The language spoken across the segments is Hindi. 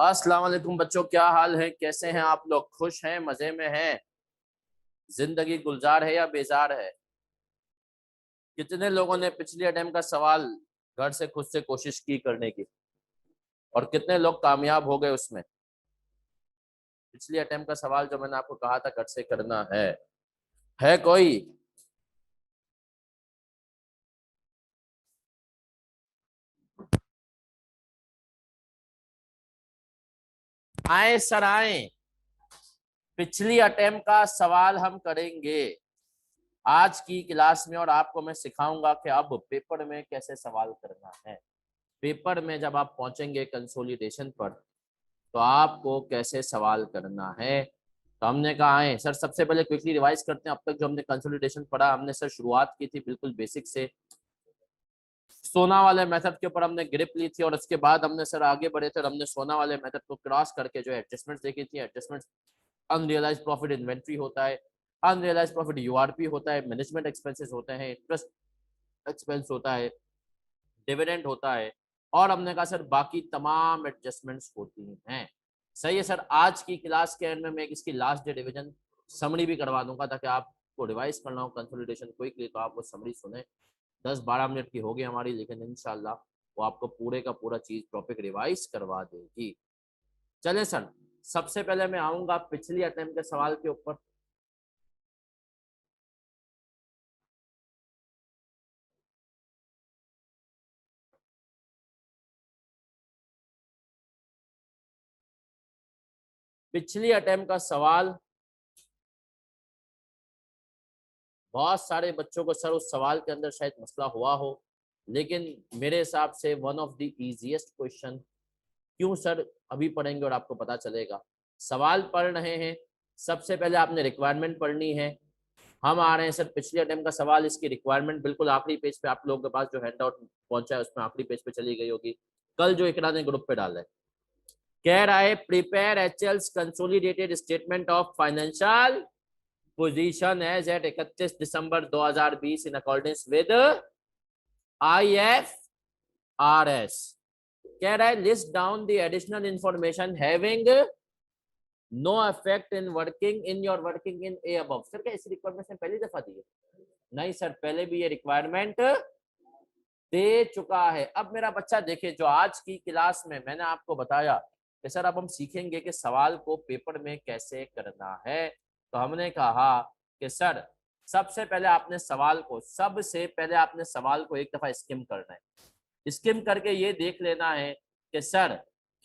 अस्सलाम वालेकुम बच्चों, क्या हाल है? कैसे हैं आप लोग? खुश हैं? मजे में हैं? जिंदगी गुलजार है या बेजार है? कितने लोगों ने पिछली अटेम्प्ट का सवाल घर से खुद से कोशिश की करने की, और कितने लोग कामयाब हो गए उसमें? पिछली अटेम्प्ट का सवाल जो मैंने आपको कहा था घर से करना है कोई? आए सर आए। पिछली अटेम्प्ट का सवाल हम करेंगे आज की क्लास में, और आपको मैं सिखाऊंगा कि अब पेपर में कैसे सवाल करना है। पेपर में जब आप पहुंचेंगे कंसोलिडेशन पर, तो आपको कैसे सवाल करना है। तो हमने कहा है सर, सबसे पहले क्विकली रिवाइज करते हैं। अब तक जो हमने कंसोलिडेशन पढ़ा, हमने सर शुरुआत की थी बिल्कुल बेसिक से। सोना वाले मेथड के ऊपर हमने ग्रिप ली थी, और उसके बाद हमने सर आगे बढ़े थे और हमने सोना वाले मेथड को क्रॉस करके जो एडजस्टमेंट्स देखी थी। एडजस्टमेंट्स अनरियलाइज प्रॉफिट इन्वेंट्री होता है, अनरियलाइज प्रॉफिट यूआरपी होता है, मैनेजमेंट एक्सपेंसेस होते हैं, इंटरेस्ट एक्सपेंस होता है, डिविडेंड होता है, और हमने कहा सर बाकी तमाम एडजस्टमेंट्स होती हैं। सही है सर। आज की क्लास के एंड में मैं इसकी लास्ट डे डिवीजन समरी भी करवा दूंगा, ताकि आपको रिवाइज करना हो कंसोलिडेशन क्विकली, तो आप वो समरी सुने। 10-12 मिनट की होगी हमारी, लेकिन इंशाल्लाह वो आपको पूरे का पूरा चीज टॉपिक रिवाइज करवा देगी। चले सर, सबसे पहले मैं आऊंगा पिछली अटेम्प्ट के सवाल के ऊपर। पिछली अटेम्प्ट का सवाल, बहुत सारे बच्चों को सर उस सवाल के अंदर शायद मसला हुआ हो, लेकिन मेरे हिसाब से one of the easiest question. क्यों सर? अभी पढ़ेंगे और आपको पता चलेगा। सवाल पढ़ रहे हैं, सबसे पहले आपने रिक्वायरमेंट पढ़नी है। हम आ रहे हैं सर पिछले अटेम्प्ट का सवाल, इसकी रिक्वायरमेंट बिल्कुल आखिरी पेज पे आप लोगों के पास जो हैंड आउट पहुंचा है उसमें आखिरी पेज पे चली गई होगी। कल जो इकरा ने ग्रुप पे डाला है, कह रहा है prepare HL's consolidated statement of financial position as at 31 December 2020 in accordance with IFRS। कह रहा है list down the additional information having no effect in working in your working in a above. Sir क्या इस रिक्वायरमेंट ने पहली दफा दी है? नहीं सर, पहले भी ये रिक्वायरमेंट दे चुका है। अब मेरा बच्चा देखिए, जो आज की क्लास में मैंने आपको बताया कि सर अब हम सीखेंगे कि सवाल को पेपर में कैसे करना है। तो हमने कहा कि सर सबसे पहले आपने सवाल को एक दफा स्किम करना है। स्किम करके ये देख लेना है कि सर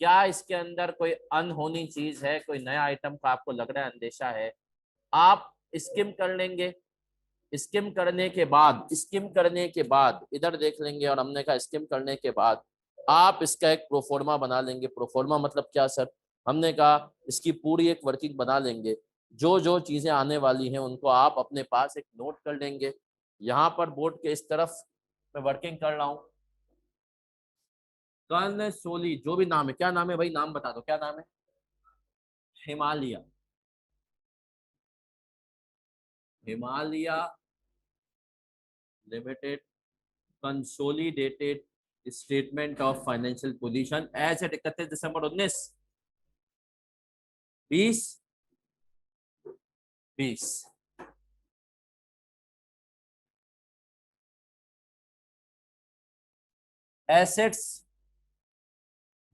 क्या इसके अंदर कोई अनहोनी चीज है, कोई नया आइटम का आपको लग रहा है, अंदेशा है। आप स्किम कर लेंगे। स्किम करने के बाद इधर देख लेंगे, और हमने कहा स्किम करने के बाद आप इसका एक प्रोफोर्मा बना लेंगे। प्रोफोर्मा मतलब क्या सर? हमने कहा इसकी पूरी एक वर्किंग बना लेंगे। जो जो चीजें आने वाली हैं उनको आप अपने पास एक नोट कर लेंगे। यहाँ पर बोर्ड के इस तरफ मैं वर्किंग कर रहा हूँ। कर्ण सोली, जो भी नाम है, क्या नाम है भाई? नाम बता दो, क्या नाम है? Himalaya. Himalaya limited consolidated statement of financial position as at 31 December 2020। Assets,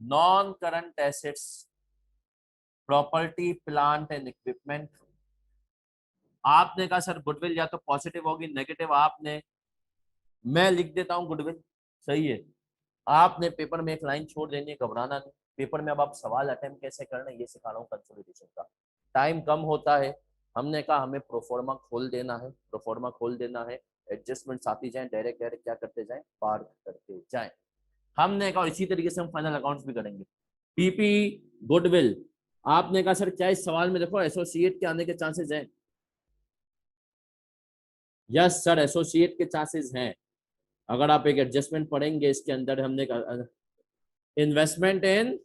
non current assets, property plant and equipment. आपने कहा सर गुडविल या तो पॉजिटिव होगी नेगेटिव। आपने, मैं लिख देता हूं गुडविल, सही है। आपने पेपर में एक लाइन छोड़ देनी है, घबराना नहीं। पेपर में अब आप सवाल अटेम्प्ट कैसे करना है ये सिखा रहा हूँ कंसोलिडेशन का। टाइम कम होता है। हमने कहा हमें प्रोफॉर्मा खोल देना है, प्रोफॉर्मा खोल देना है। एडजस्टमेंट आती जाए, डायरेक्ट डायरेक्ट क्या करते जाए, पार करते जाए। हमने कहा इसी तरीके से हम फाइनल अकाउंट्स भी करेंगे। पीपी गुडविल, आपने कहा सर क्या इस सवाल में देखो एसोसिएट के आने के चांसेस हैं? यस सर, एसोसिएट के चांसेस हैं। अगर आप एक एडजस्टमेंट पढ़ेंगे इसके अंदर, हमने कहा इन्वेस्टमेंट इन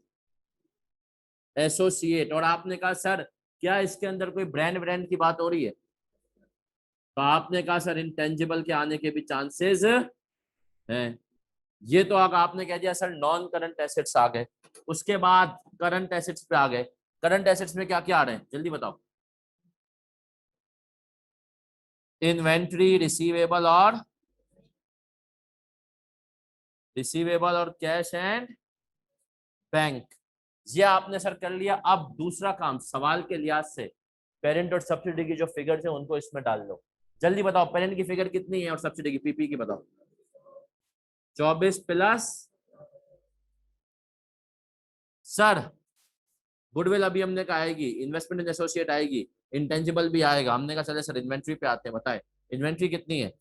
एसोसिएट, और आपने कहा सर क्या इसके अंदर कोई ब्रांड ब्रांड की बात हो रही है? तो आपने कहा सर इंटेंजिबल के आने के भी चांसेस हैं। ये तो अगर आपने कह दिया सर नॉन करंट एसेट्स आ गए, उसके बाद करंट एसेट्स पे आ गए। करंट एसेट्स में क्या क्या आ रहे हैं जल्दी बताओ। इन्वेंट्री, रिसीवेबल और कैश एंड बैंक। ये आपने सर कर लिया। अब दूसरा काम सवाल के लिहाज से पेरेंट और सब्सिडी की जो फिगर्स है उनको इसमें डाल लो। जल्दी बताओ पेरेंट की फिगर कितनी है और सब्सिडी की पीपी की बताओ। 24 प्लस सर गुडविल अभी हमने कहा आएगी, इन्वेस्टमेंट इन एसोसिएट आएगी, इंटेंजिबल भी आएगा। हमने कहा चले सर इन्वेंट्री पे आते हैं, बताए इन्वेंट्री कितनी है।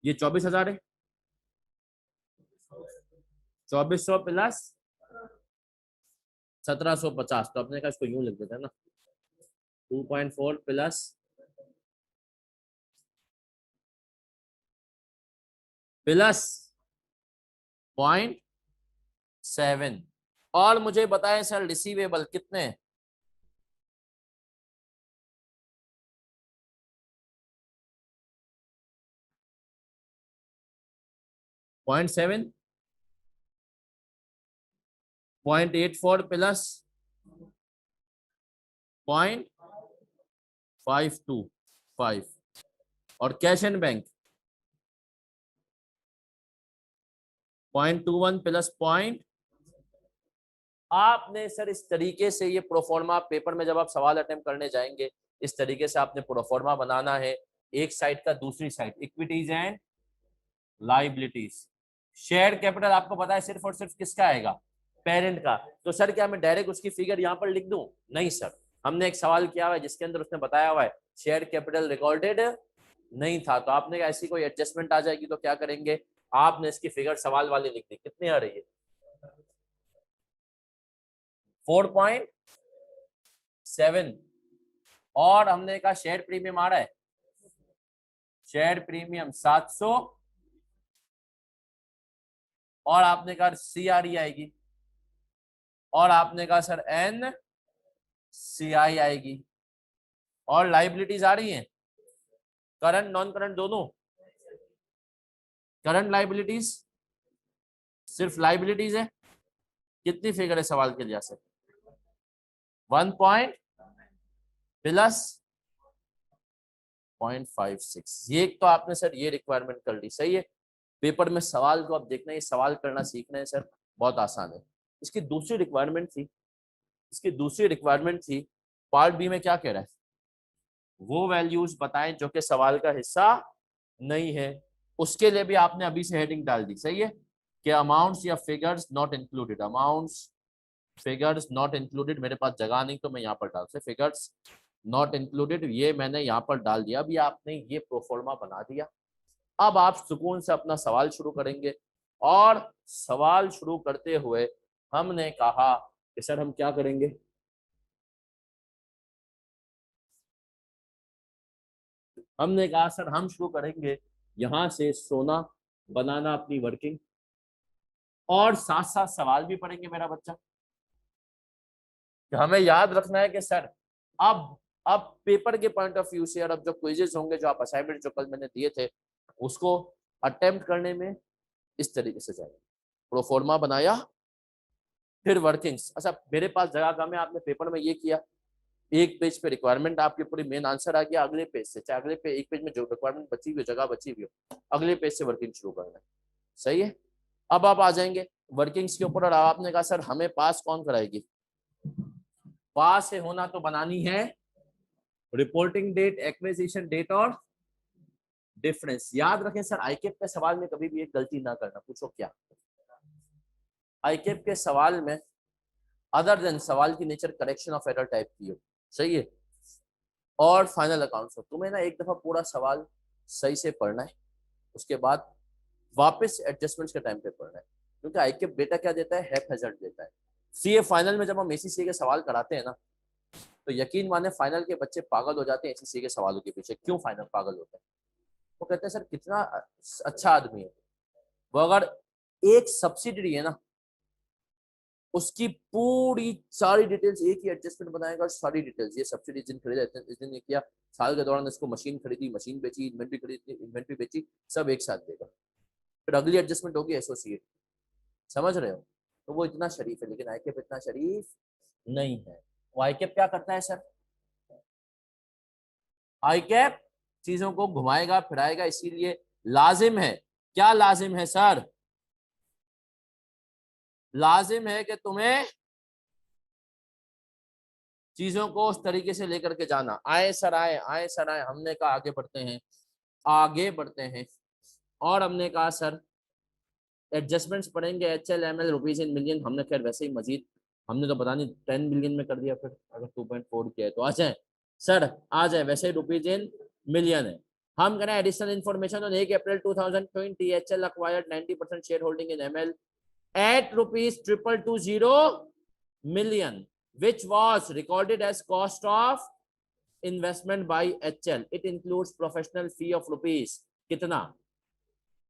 ये 24,000 है। 2400 प्लस 1750, तो अपने कहा इसको यूं लिख देते हैं ना, 2.4 प्लस 0.7। और मुझे बताएं सर रिसीवेबल कितने। 0.7, 0.84 प्लस 0.525 और cash and bank 0.21 plus point. आपने सर इस तरीके से ये प्रोफॉर्मा पेपर में जब आप सवाल अटेम्प्ट करने जाएंगे इस तरीके से आपने प्रोफॉर्मा बनाना है, एक साइड का दूसरी side, equities and liabilities. Share capital आपको पता है सिर्फ और सिर्फ किसका आएगा, पेरेंट का। तो सर क्या मैं डायरेक्ट उसकी फिगर यहाँ पर लिख दूं, नहीं सर, हमने एक सवाल किया हुआ है जिसके अंदर उसने बताया हुआ है शेयर कैपिटल रिकॉर्डेड नहीं था, तो आपने ऐसी कोई एडजस्टमेंट आ जाएगी तो क्या करेंगे, आपने इसकी फिगर सवाल वाली लिख दी। कितनी आ रही है, 4.7। और हमने कहा शेयर प्रीमियम आ रहा है, शेयर प्रीमियम 700। और आपने कहा सीआरई आएगी, और आपने कहा सर एन सीआई आएगी। और लाइबिलिटीज आ रही हैं, करंट नॉन करंट दोनों। करंट लाइबिलिटीज, सिर्फ लाइबिलिटीज है। कितनी फिगर है सवाल के लिहाज से, 1 पॉइंट प्लस 0.56। ये तो आपने सर ये रिक्वायरमेंट कर ली, सही है। पेपर में सवाल को अब देखना है, सवाल करना सीखना है सर, बहुत आसान है। इसकी दूसरी रिक्वायरमेंट थी, पार्ट बी में क्या कह रहा है, वो वैल्यूज बताएं जो कि सवाल का हिस्सा नहीं है। उसके लिए भी आपने अभी से हेडिंग डाल दी, सही है, कि अमाउंट्स या figures not included, amounts figures not included. मेरे पास जगह नहीं तो मैं यहाँ पर डाल से फिगर्स नॉट इंक्लूडेड, ये मैंने यहाँ पर डाल दिया। अभी आपने ये प्रोफॉर्मा बना दिया, अब आप सुकून से अपना सवाल शुरू करेंगे। और सवाल शुरू करते हुए हमने कहा कि सर हम क्या करेंगे, हमने कहा सर हम शुरू करेंगे यहां से सोना बनाना अपनी वर्किंग, और साथ साथ सवाल भी पढ़ेंगे मेरा बच्चा। हमें याद रखना है कि सर अब पेपर के पॉइंट ऑफ व्यू से, और अब जो क्विजेस होंगे जो आप असाइनमेंट जो कल मैंने दिए थे उसको अटेम्प्ट करने में इस तरीके से जाएंगे। प्रोफॉर्मा बनाया, फिर वर्किंग्स। अच्छा मेरे पास जगह कम है, आपने पेपर में ये किया, एक पेज पे रिक्वायरमेंट आपके पूरी मेन आंसर आ गया, अगले पेज से चाहे अगले पे एक पेज में जो रिक्वायरमेंट बची हुई जगह बची हुई हो अगले पेज से वर्किंग शुरू करना है, सही है। अब आप आ जाएंगे वर्किंग्स के ऊपर, और आपने कहा सर हमें पास कौन कराएगी, पास से होना तो बनानी है रिपोर्टिंग डेट, एक्विजिशन डेट और डिफरेंस। याद रखें सर आईकेप के सवाल में कभी भी एक गलती ना करना, पूछो क्या, आईकेप के सवाल में अदर देन सवाल की nature correction of error type की हो, सही है, और फाइनल अकाउंट्स हो। तुम्हें ना एक दफा पूरा सवाल सही से पढ़ना है, उसके बाद वापस एडजस्टमेंट्स के टाइम पे पढ़ना है, क्योंकि आईकेप डेटा क्या देता है, हैक हैजर्ड देता है। सीए फाइनल में जब हम एसीसी के सवाल कराते हैं ना, तो यकीन माने फाइनल के बच्चे पागल हो जाते हैं एसीसी के सवालों के पीछे। क्यों फाइनल पागल होते हैं, वो कहते हैं सर कितना अच्छा आदमी है वो, अगर एक सब्सिडरी है ना उसकी पूरी सारी डिटेल्स एक ही एडजस्टमेंट बनाएगा, सारी डिटेल्स, ये सब्सिडी जिन खरीदे इस दिन ये किया, साल के दौरान इसको मशीन खरीदी, मशीन बेची, इन्वेंट्री खरीदी, इन्वेंट्री बेची, सब एक साथ देगा। फिर अगली एडजस्टमेंट होगी एसोसिएट, समझ रहे हो? तो वो इतना शरीफ है, लेकिन आईकेप इतना शरीफ नहीं है। वो आईकेप क्या करता है सर? आईकेप चीजों को घुमाएगा फिराएगा, इसीलिए लाजिम है, क्या लाजिम है सर? लाजिम है कि तुम्हें चीजों को उस तरीके से लेकर के जाना। आए सर आए, आए सर आए। हमने कहा आगे बढ़ते हैं, आगे बढ़ते हैं, और हमने कहा सर एडजस्टमेंट्स पढ़ेंगे, HL, ML, rupees in million. हमने खैर वैसे ही मजीद, हमने तो पता नहीं 10 मिलियन में कर दिया, फिर अगर 2.4 किया है तो आ जाए सर, आ जाए, वैसे ही रुपीज इन मिलियन है। हम करें additional information on 1 April 2020 HL acquired 90% share holding in ML at ₹220 million, which was recorded as cost of investment by HL. It includes professional fee of rupees कितना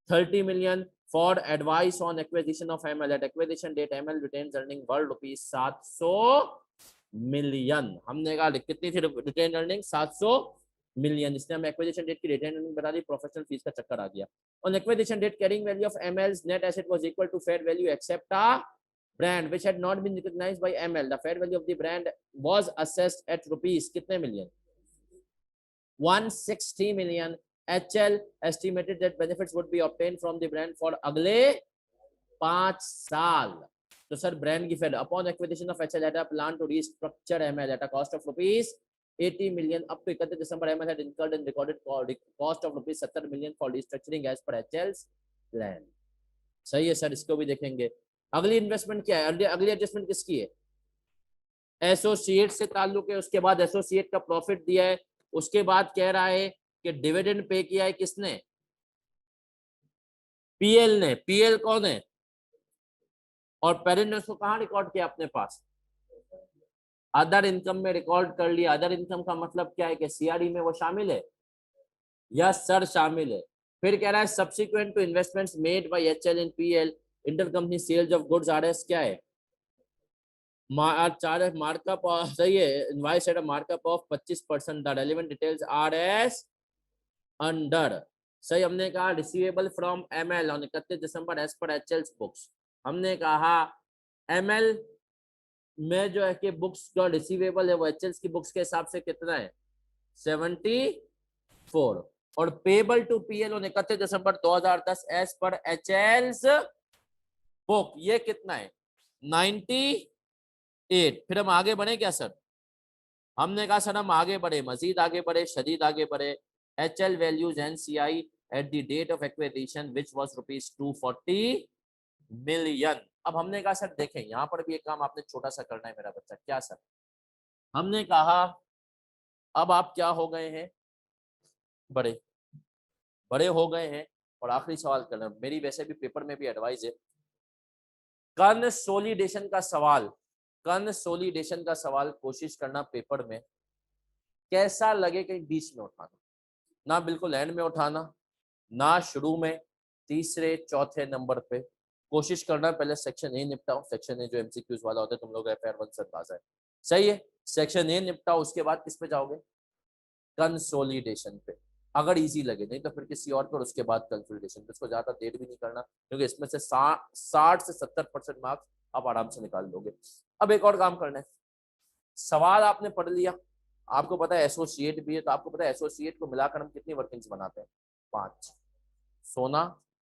30 million for advice on acquisition of ML. At acquisition date ML retains earning world rupees 700 million. हमने कहा कितनी थी रिटेन अर्निंग? 700 मिलियन। इसने हम एक्विजिशन डेट की रिटेन अर्निंग बता दी, प्रोफेशनल फीस का चक्कर आ गया। On acquisition date carrying value of ML's net asset was equal to fair value except a brand which had not been recognized by ML. The fair value of the brand was assessed at rupees कितने million? 160 million. HL estimated that benefits would be obtained from the brand for अगले 5 साल। तो सर ब्रांड की fair upon acquisition of HL had a plan to restructure ML at a cost of rupees 80 million up to 31 December. ML had incurred and recorded cost of rupees 70 million for restructuring as per HL's plan. सही है सर, इसको भी देखेंगे। अगली इन्वेस्टमेंट क्या है? अगली एडजस्टमेंट किसकी है? एसोसिएट से ताल्लुक है। उसके बाद एसोसिएट का प्रॉफिट दिया है, उसके बाद कह रहा है कि डिविडेंड पे किया है किसने? पीएल ने। पीएल कौन है? और पेरेंट ने उसको कहां रिकॉर्ड किया? अपने पास अदर इनकम में रिकॉर्ड कर लिया। अदर इनकम का मतलब क्या है कि सीआरई में वो शामिल है? यस सर शामिल है। फिर कह रहा है subsequent to investments made by HL in PL intercompany sales of goods RS क्या है? मार्कअप सही है, invoice at a markup of 25%। The relevant details are as under. सही, हमने कहा receivable from ML on 31 December as per HL's books. हमने कहा एमएल में जो है कि बुक्स जो रिसीवेबल है वो एचएल्स की बुक्स के हिसाब से कितना है? 74। और payable to PL on 31 December 2010 as per HL's book ये कितना है? 98। फिर हम आगे बढ़े क्या सर? हमने कहा सर हम आगे बढ़े, मजीद आगे बढ़े, शदीद आगे बढ़े। HL values NCI at the date of acquisition which was rupees 240 million। अब हमने कहा सर देखें यहाँ पर भी एक काम आपने छोटा सा करना है मेरा बच्चा। क्या सर? हमने कहा अब आप क्या हो गए हैं? बड़े बड़े हो गए हैं। और आखिरी सवाल करना, मेरी वैसे भी पेपर में भी एडवाइस है, कंसोलिडेशन का सवाल, कंसोलिडेशन का सवाल कोशिश करना पेपर में कैसा लगे कहीं बीच में उठाना, ना बिल्कुल एंड में उठाना, ना शुरू में, तीसरे चौथे नंबर पे कोशिश करना। पहले सेक्शन ए निपटाओ। सेक्शन ए जो एमसीक्यूज वाला होता है, तुम लोग FR1 से अंदाजा है, सही है। सेक्शन ए निपटाओ, उसके बाद किस पे जाओगे? कंसोलिडेशन पे, अगर इजी लगे। नहीं तो फिर किसी और पर, उसके बाद कंसोलिडेशन पे। इसको ज्यादा देर भी नहीं करना, क्योंकि इसमें से 60 से 70% मार्क्स आप आराम से निकाल लोगे। अब एक और काम करना है, सवाल आपने पढ़ लिया, आपको पता है एसोसिएट भी है, तो आपको पता है एसोसिएट को मिलाकर हम कितनी वर्किंग्स बनाते हैं? 5। सोना,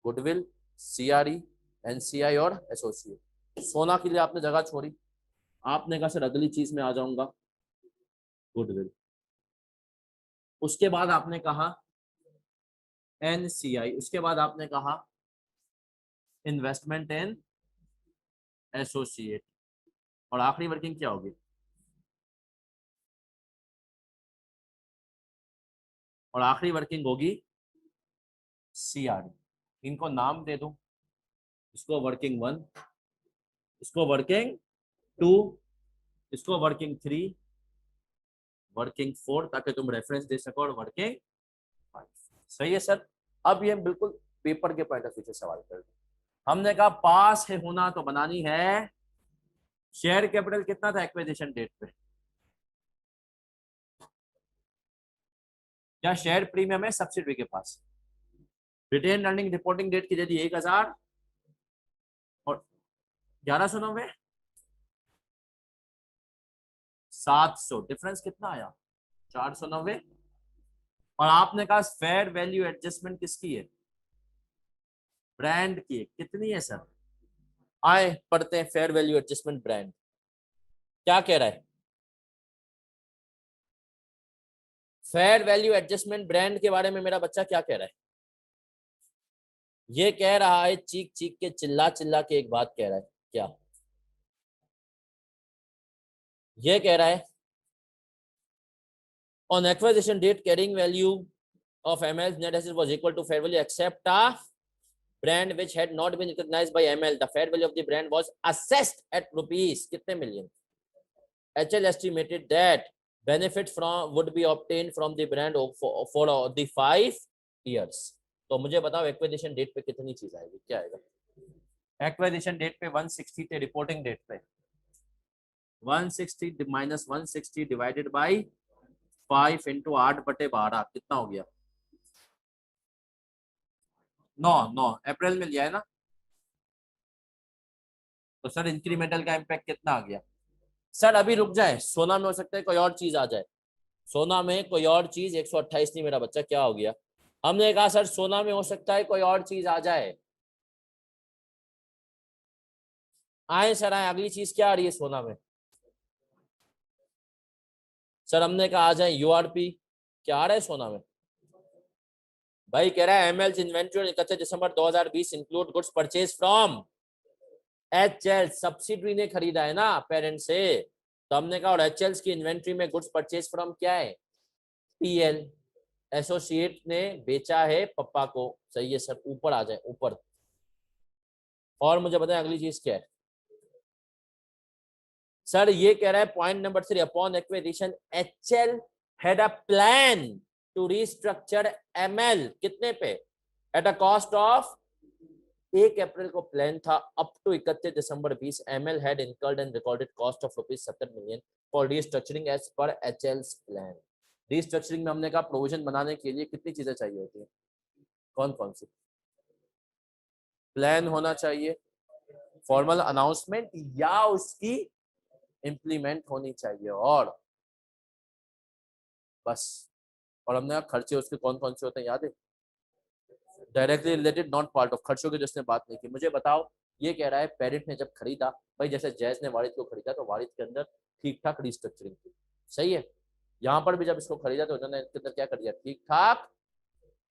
गुडविल, सीआरई, एनसीआई और एसोसिएट। सोना के लिए आपने जगह छोड़ी, आपने कहा सर अगली चीज में आ जाऊंगा गुडविल। उसके बाद आपने कहा एनसीआई, उसके बाद आपने कहा इन्वेस्टमेंट इन एसोसिएट, और आखिरी वर्किंग क्या होगी? और आखिरी वर्किंग होगी सीआरई। इनको नाम दे दूं, इसको वर्किंग 1, इसको वर्किंग 2, इसको वर्किंग 3, वर्किंग 4, ताकि तुम रेफरेंस दे सको, और वर्किंग 5। सही है सर। अब ये बिल्कुल पेपर के पॉइंट ऑफ व्यू से सवाल कर, हमने कहा पास है होना तो बनानी है। शेयर कैपिटल कितना था एक्विजिशन डेट पे? क्या शेयर प्रीमियम है सब्सिडरी के पास? रिटेन अर्निंग रिपोर्टिंग डेट की दे दी 1000 और 1190, 700, डिफरेंस कितना आया? 490। और आपने कहा फेयर वैल्यू एडजस्टमेंट किसकी है? ब्रांड की है। कितनी है सर? आए पढ़ते हैं फेयर वैल्यू एडजस्टमेंट ब्रांड क्या कह रहा है। फेयर वैल्यू एडजस्टमेंट ब्रांड के बारे में मेरा बच्चा क्या कह रहा है? ये कह रहा है, चीख चीख के चिल्ला चिल्ला के एक बात कह रहा है। क्या ये कह रहा है? On acquisition date, carrying value of ML's net assets was equal to fair value except a brand which had not been recognized by ML. The fair value of the brand was assessed at rupees कितने million? HL estimated that benefit from would be obtained from the brand for the 5 years. तो मुझे बताओ एक्विजिशन डेट पे कितनी चीज आएगी? क्या आएगा एक्विजिशन डेट पे? 160 थे, रिपोर्टिंग डेट पे 160 माइनस 160 डिवाइडेड बाई 5 इंटू 8/12 कितना हो गया? 9 अप्रैल में लिया है ना? तो सर इंक्रीमेंटल का इम्पैक्ट कितना आ गया? सर अभी रुक जाए, सोना में हो सकता है कोई और चीज आ जाए। सोना में कोई और चीज 128 नहीं मेरा बच्चा, क्या हो गया? हमने कहा सर सोना में हो सकता है कोई और चीज आ जाए। आए सर आए, अगली चीज क्या आ रही है सोना में? सर हमने कहा आ जाए यूआरपी। क्या आ रहा है सोना में? भाई कह रहा है ML inventory 31 December 2020 include goods purchase from HL. Subsidiary ने खरीदा है ना पेरेंट से, तो हमने कहा और एचएल की इन्वेंट्री में गुड्स परचेज फ्रॉम क्या है? पीएल। एसोसिएट ने बेचा है पप्पा को। सही है सर, ऊपर आ जाए ऊपर। और मुझे बताएं अगली चीज क्या है? सर ये कह रहा है point number 3, upon acquisition HL had a plan to restructure ML कितने पे? At a cost of 1 April को प्लान था up to 31 December 20 ML had incurred and recorded cost of ₹70 million for restructuring as per HL's plan. Restructuring में हमने कहा प्रोविजन बनाने के लिए कितनी चीजें चाहिए होती है? कौन कौन सी? प्लान होना चाहिए, फॉर्मल अनाउंसमेंट या उसकी इंप्लीमेंट होनी चाहिए, और बस। और हमने कहा खर्चे उसके कौन कौन से होते हैं याद है? Directly related, not part of. खर्चों की जिसने बात नहीं की। मुझे बताओ, ये कह रहा है पेरेंट ने जब खरीदा, भाई जैसे जैज ने वारिद को खरीदा तो वारिद के अंदर ठीक ठाक रिस्ट्रक्चरिंग थी। सही है, यहाँ पर भी जब इसको खरीदा तो उन्होंने इसके अंदर क्या कर दिया? ठीक ठाक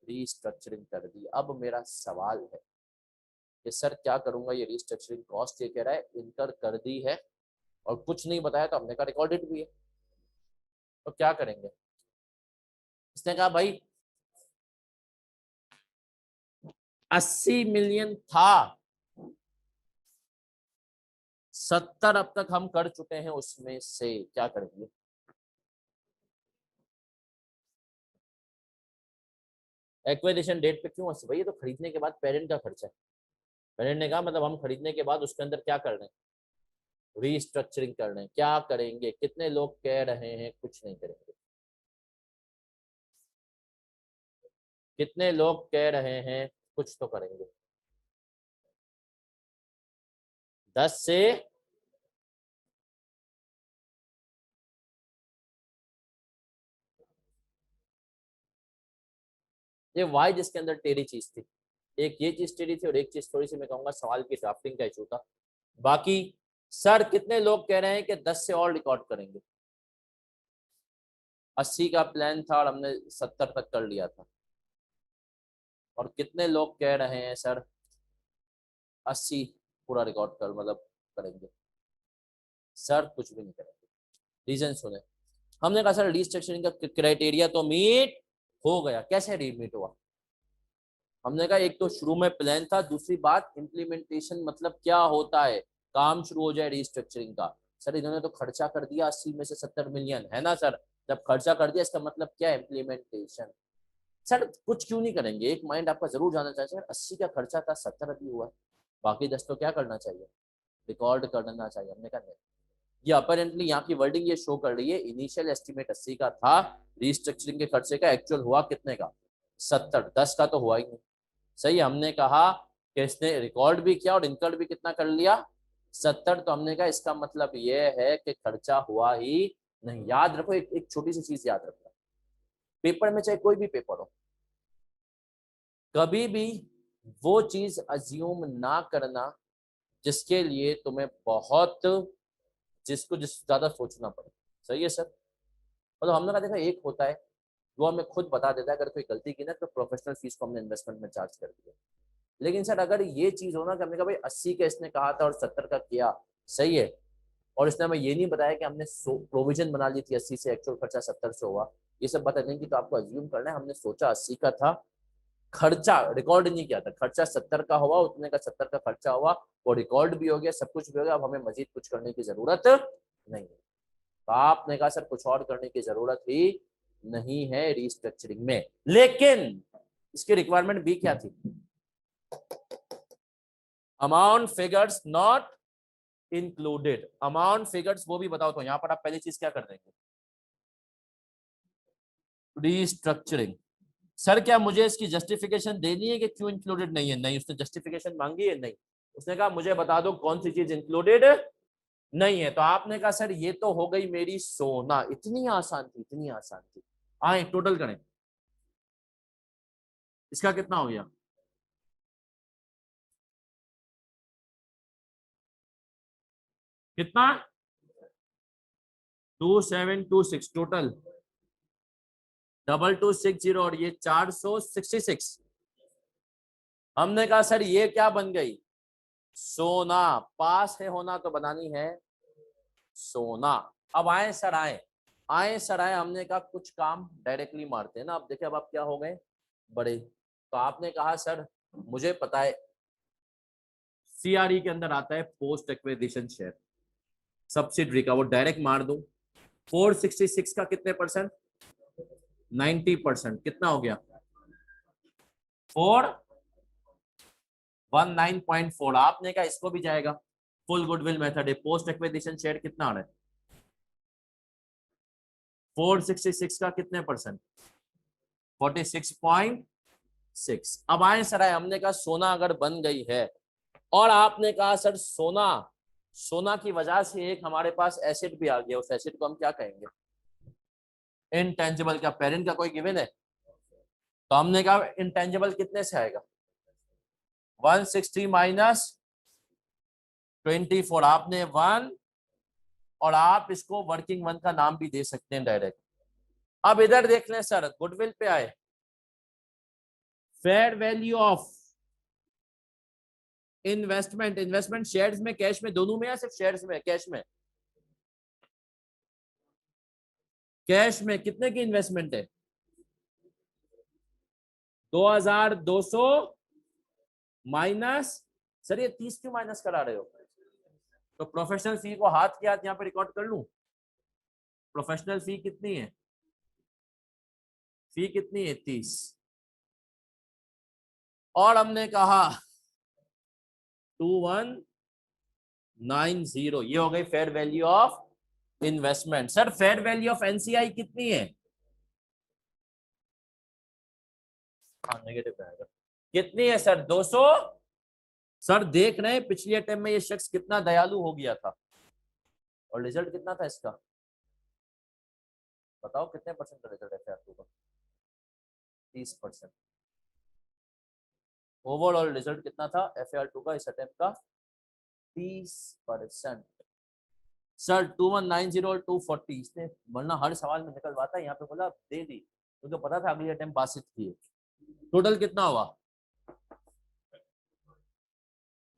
रिस्ट्रक्चरिंग कर दी। अब मेरा सवाल है कि सर क्या करूंगा, ये रिस्ट्रक्चरिंग कॉस्ट ये कह रहा है इनकर कर दी है और कुछ नहीं बताया, तो हमने कहा रिकॉर्डेड भी है, तो क्या करेंगे? इसने कहा भाई 80 मिलियन था, 70 अब तक हम कर चुके हैं, उसमें से क्या करेंगे? एक्विजिशन डेट पे क्यों 80? भाई ये तो खरीदने के बाद पेरेंट का खर्चा है। पेरेंट ने कहा मतलब हम खरीदने के बाद उसके अंदर क्या कर रहे हैं? रीस्ट्रक्चरिंग कर रहे हैं। क्या करेंगे? कितने लोग कह रहे हैं कुछ नहीं करेंगे? कितने लोग कह रहे हैं कुछ तो करेंगे? 10 से ये वाई जिसके अंदर टेढ़ी चीज थी, एक ये चीज टेढ़ी थी और एक चीज थोड़ी सी मैं कहूंगा सवाल की ड्राफ्टिंग का इशू था। बाकी सर कितने लोग कह रहे हैं कि 10 से और रिकॉर्ड करेंगे? 80 का प्लान था और हमने 70 तक कर लिया था। और कितने लोग कह रहे हैं सर 80 पूरा रिकॉर्ड कर मतलब करेंगे? सर कुछ भी नहीं करेंगे। रीजन सुने। हमने कहा सर रिस्ट्रक्चरिंग का क्राइटेरिया तो मीट हो गया। कैसे मीट हुआ? हमने कहा एक तो शुरू में प्लान था, दूसरी बात इम्प्लीमेंटेशन मतलब क्या होता है? काम शुरू हो जाए रिस्ट्रक्चरिंग का। सर इन्होंने तो खर्चा कर दिया 80 में से 70 मिलियन, है ना सर? जब खर्चा कर दिया इसका मतलब क्या है? इम्प्लीमेंटेशन। सर कुछ क्यों नहीं करेंगे? एक माइंड आपका जरूर जाना चाहिए सर 80 का खर्चा था, 70 अभी हुआ, बाकी 10 तो क्या करना चाहिए? रिकॉर्ड करना चाहिए। हमने कहा नहीं, ये अपेरेंटली यहाँ की वर्डिंग ये शो कर रही है, इनिशियल एस्टिमेट 80 का था, रीस्ट्रक्चरिंग के खर्चे का एक्चुअल हुआ कितने का, 70, 10 का तो हुआ ही नहीं। सही, हमने कहा कि इसने रिकॉर्ड भी किया और इनकर्ड भी कितना कर लिया, 70। तो हमने कहा इसका मतलब ये है कि खर्चा हुआ ही नहीं। याद रखो, एक छोटी सी चीज याद रखो, पेपर में चाहे कोई भी पेपर हो, कभी भी वो चीज अज्यूम ना करना जिसके लिए तुम्हें बहुत, जिस ज्यादा सोचना पड़े। सही है सर। मतलब हमने कहा देखा, एक होता है वो हमें खुद बता देता है अगर कोई गलती की ना, तो प्रोफेशनल फीस को हमने इन्वेस्टमेंट में चार्ज कर दिया। लेकिन सर अगर ये चीज हो ना कि हमने कहा भाई 80 का इसने कहा था और 70 का किया, सही है, और इसने हमें ये नहीं बताया कि हमने प्रोविजन बना ली थी 80 से, एक्चुअल खर्चा 70 से हुआ, ये सब बता देंगे, तो आपको अज्यूम करना है हमने सोचा 80 का था, खर्चा रिकॉर्ड नहीं किया था, खर्चा 70 का हुआ, उतने का 70 का खर्चा हुआ, वो रिकॉर्ड भी हो गया, सब कुछ भी हो गया, अब हमें मजीद कुछ करने की जरूरत नहीं है। तो आपने कहा सर कुछ और करने की जरूरत ही नहीं है रीस्ट्रक्चरिंग में। लेकिन इसकी रिक्वायरमेंट भी क्या थी, amount figures not included. Amount figures वो भी बताओ, तो यहां पर आप पहली चीज क्या कर देंगे, रीस्ट्रक्चरिंग। सर क्या मुझे इसकी जस्टिफिकेशन देनी है कि क्यों इंक्लूडेड नहीं है? नहीं, उसने जस्टिफिकेशन मांगी है? नहीं, उसने कहा मुझे बता दो कौन सी चीज इंक्लूडेड नहीं है। तो आपने कहा सर ये तो हो गई मेरी सोना। इतनी आसान थी, इतनी आसान थी। आए टोटल करें, इसका कितना हो गया, कितना, 2726 टोटल, 2260, और ये 466। हमने कहा सर ये क्या बन गई, सोना। पास है होना तो बनानी है सोना। अब आए सर, आए सर आए, हमने कहा कुछ काम डायरेक्टली मारते हैं ना। अब देखिए अब आप क्या हो गए, बड़े। तो आपने कहा सर मुझे पता है सीआरई के अंदर आता है पोस्ट एक्विजिशन शेयर सब्सिडरी का, वो डायरेक्ट मार दूं। 466 का कितने परसेंट, 90%, कितना हो गया, 419.4। आपने कहा इसको भी जाएगा, फुल गुडविल मेथड है, पोस्ट एक्विजिशन शेयर कितना आ रहा है, 466 का कितने परसेंट, 46.6। अब आए सर आए, हमने कहा सोना अगर बन गई है, और आपने कहा सर सोना, सोना की वजह से एक हमारे पास एसेट भी आ गया, उस एसेट को हम क्या कहेंगे, इनटेंजिबल। क्या पेरेंट का कोई गिवन है? तो हमने कहा इनटेंजिबल कितने से आएगा, 160 माइनस 24। आपने 1, और आप इसको वर्किंग वन का नाम भी दे सकते हैं डायरेक्ट। अब इधर देख लें सर, गुडविल पे आए, fair value of investment. Investment shares में, कैश में, दोनों में, या सिर्फ शेयर्स में, कैश में, कैश में कितने की इन्वेस्टमेंट है, 2200 माइनस, सर ये 30 क्यों माइनस करा रहे हो? तो प्रोफेशनल फी को हाथ के हाथ यहाँ पे रिकॉर्ड कर लूं, प्रोफेशनल फी कितनी है, फी कितनी है, 30। और हमने कहा 2190, ये हो गई fair value of investment. Sir fair value of NCI कितनी है, नेगेटिव आएगा, कितनी है सर, 200। सर देख रहे हैं पिछले अटेम्प्ट में ये शख्स कितना दयालु हो गया था, और रिजल्ट कितना था इसका, बताओ कितने परसेंट का रिजल्ट है FAR2 का, 30%। ओवरऑल रिजल्ट कितना था FAR2 का इस अटेम्प्ट का, 30%। सर 2190 और 240, इसने वरना हर सवाल में निकलवाता है, यहाँ पे बोला दे दी क्योंकि पता था अगली अटेम्प्ट बासित की है। टोटल कितना हुआ,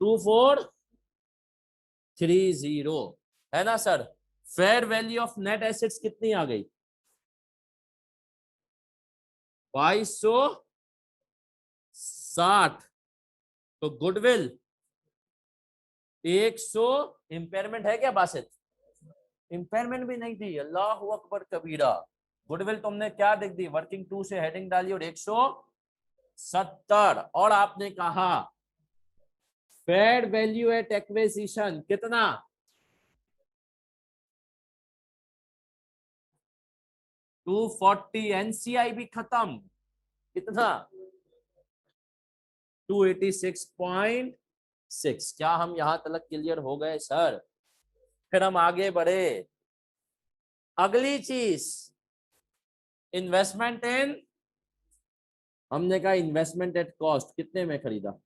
2430, है ना sir. Fair value of net assets कितनी आ गई, 2260। तो गुडविल 100, इंपेयरमेंट है क्या बासित, इंपेयरमेंट भी नहीं थी, अल्लाह अकबर कबीरा। गुडविल तुमने क्या देख दी, वर्किंग टू से हेडिंग डाली और 170। और आपने कहा फेयर वैल्यू एट एक्विजिशन कितना, 240 एनसीआई भी खत्म, कितना 286.6। क्या हम यहां तक क्लियर हो गए सर? फिर हम आगे बढ़े, अगली चीज इन्वेस्टमेंट इन, हमने कहा इन्वेस्टमेंट एट कॉस्ट कितने में खरीदा,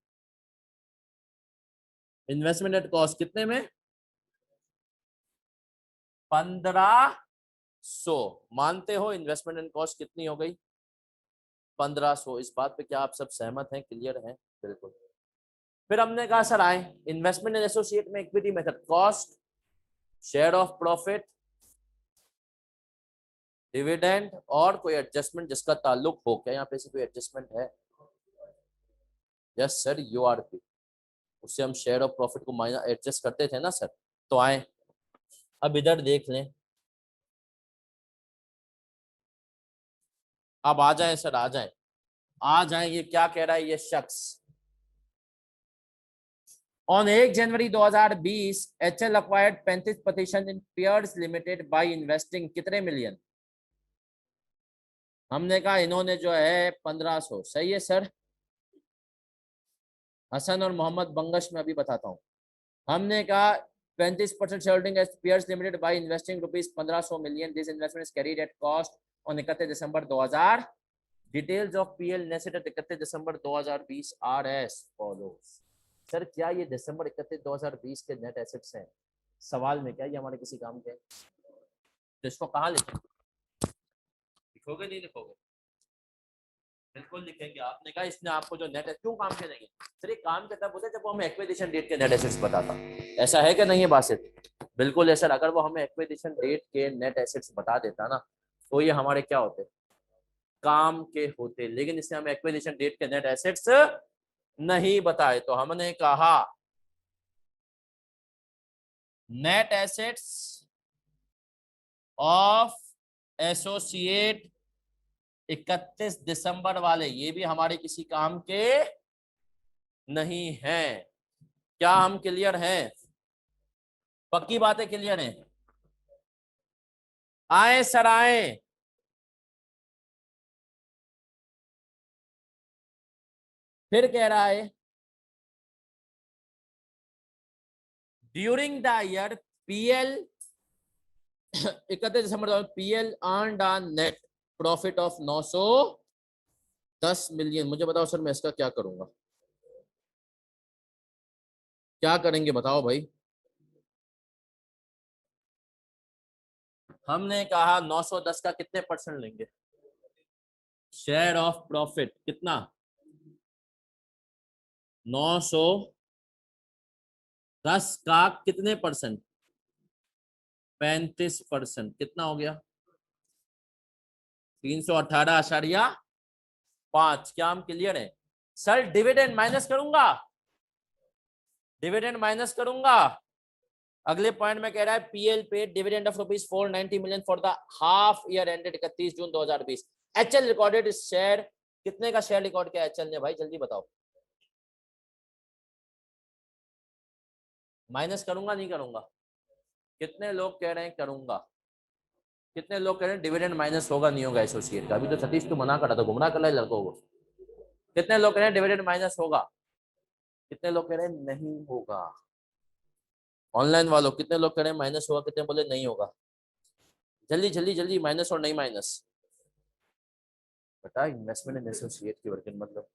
इन्वेस्टमेंट एट कॉस्ट कितने में, 1500। मानते हो इन्वेस्टमेंट एंड कॉस्ट कितनी हो गई, 1500। इस बात पे क्या आप सब सहमत हैं, क्लियर हैं? बिल्कुल। फिर हमने कहा सर आए इन्वेस्टमेंट एंड एसोसिएट में equity method, cost, share of profit, dividend और कोई एडजस्टमेंट जिसका ताल्लुक हो। क्या यहाँ पे से कोई एडजस्टमेंट है? यस सर, यूआरपी, उससे हम शेयर ऑफ प्रॉफिट को माइनस एडजस्ट करते थे ना सर। तो आए अब इधर देख लें, अब आ जाए सर, आ जाए, आ जाए। ये क्या कह रहा है ये शख्स, on 1 January 2020 HL acquired 35% in Pears limited by investing कितने मिलियन। हमने कहा इन्होंने जो है 1500, सही है सर। हसन और मोहम्मद बंगश में अभी बताता हूं। हमने कहा 35% shareholding as Pears limited by investing rupees 1500 million, this investment is carried at cost on 31 December 2000। Details of PL net at 31 December 2020 are as follows. Sir क्या ये दिसंबर 31 2020 के नेट एसेट्स हैं? सवाल में क्या ये हमारे किसी काम के? तो इसको कहाँ लिखें, लिखोगे नहीं लिखोगे? बिल्कुल लिखेंगे। आपने कहा इसने आपको जो नेट है क्यों काम के नहीं है सर, ये काम के तब होता है जब वो हमें एक्विजिशन डेट के नेट एसेट्स बताता, ऐसा है कि नहीं है बासित? बिल्कुल है सर। अगर वो हमें एक्विजिशन डेट के नेट एसेट्स बता देता ना तो ये हमारे क्या होते, काम के होते। लेकिन इसने हमें एक्विजिशन डेट के नेट एसेट्स नहीं बताए, तो हमने कहा नेट एसेट्स ऑफ एसोसिएट 31 दिसंबर वाले ये भी हमारे किसी काम के नहीं है। क्या हम क्लियर हैं? पक्की बातें क्लियर हैं? आए सर आए, फिर कह रहा है during the year PL 31 December PL earned on net profit of 910 million. मुझे बताओ सर मैं इसका क्या करूंगा, क्या करेंगे बताओ भाई। हमने कहा 910 का कितने परसेंट लेंगे, शेयर ऑफ प्रॉफिट कितना, 910 का कितने परसेंट, 35%। कितना हो गया, 318.5। क्या हम क्लियर है? सर डिविडेंड माइनस करूंगा, डिविडेंड माइनस करूंगा। अगले पॉइंट में कह रहा है PL paid dividend of rupees 490 million for the half year ended 31 June 2020। HL recorded share, कितने का शेयर रिकॉर्ड किया एचएल ने भाई, जल्दी बताओ। माइनस करूंगा नहीं करूंगा? कितने लोग कह रहे हैं करूंगा, कितने लोग कह रहे हैं डिविडेंड माइनस होगा नहीं होगा एसोसिएट का? अभी तो सतीश तू मना कर रहा था, गुमराह कर रहा है लड़कों को। कितने लोग कह रहे हैं डिविडेंड माइनस होगा, कितने लोग कह रहे हैं नहीं होगा? ऑनलाइन वालों कितने लोग कह रहे हैं माइनस होगा, कितने बोले नहीं होगा? जल्दी जल्दी जल्दी, माइनस और नहीं माइनस बता। इन्वेस्टमेंट इन एसोसिएट की वर्किंग मतलब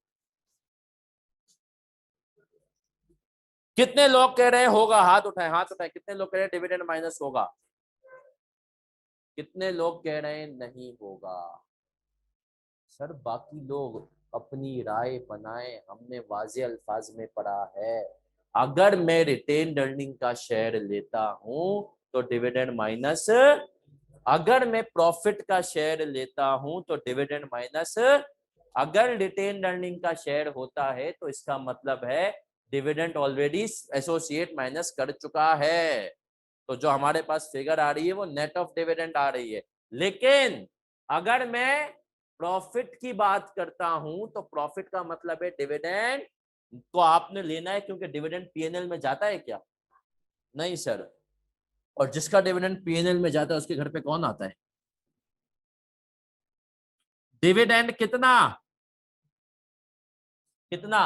कितने लोग कह रहे हैं होगा, हाथ उठाए हाथ उठाए। कितने लोग कह रहे हैं डिविडेंड माइनस होगा, कितने लोग कह रहे हैं नहीं होगा? सर बाकी लोग अपनी राय बनाए, हमने वाज़े अल्फाज में पढ़ा है अगर मैं रिटेन अर्निंग का शेयर लेता हूं तो डिविडेंड माइनस, अगर मैं प्रॉफिट का शेयर लेता हूं तो डिविडेंड माइनस, अगर रिटेन अर्निंग का शेयर होता है तो इसका मतलब है डिविडेंड ऑलरेडी एसोसिएट माइनस कर चुका है। तो जो हमारे पास फिगर आ रही है वो नेट ऑफ डिविडेंड आ रही है। लेकिन अगर मैं प्रॉफिट की बात करता हूं तो प्रॉफिट का मतलब है डिविडेंड को आपने लेना है, क्योंकि डिविडेंड पीएनएल में जाता है क्या? नहीं सर। और जिसका डिविडेंड पीएनएल में जाता है उसके घर पे कौन आता है? डिविडेंड कितना कितना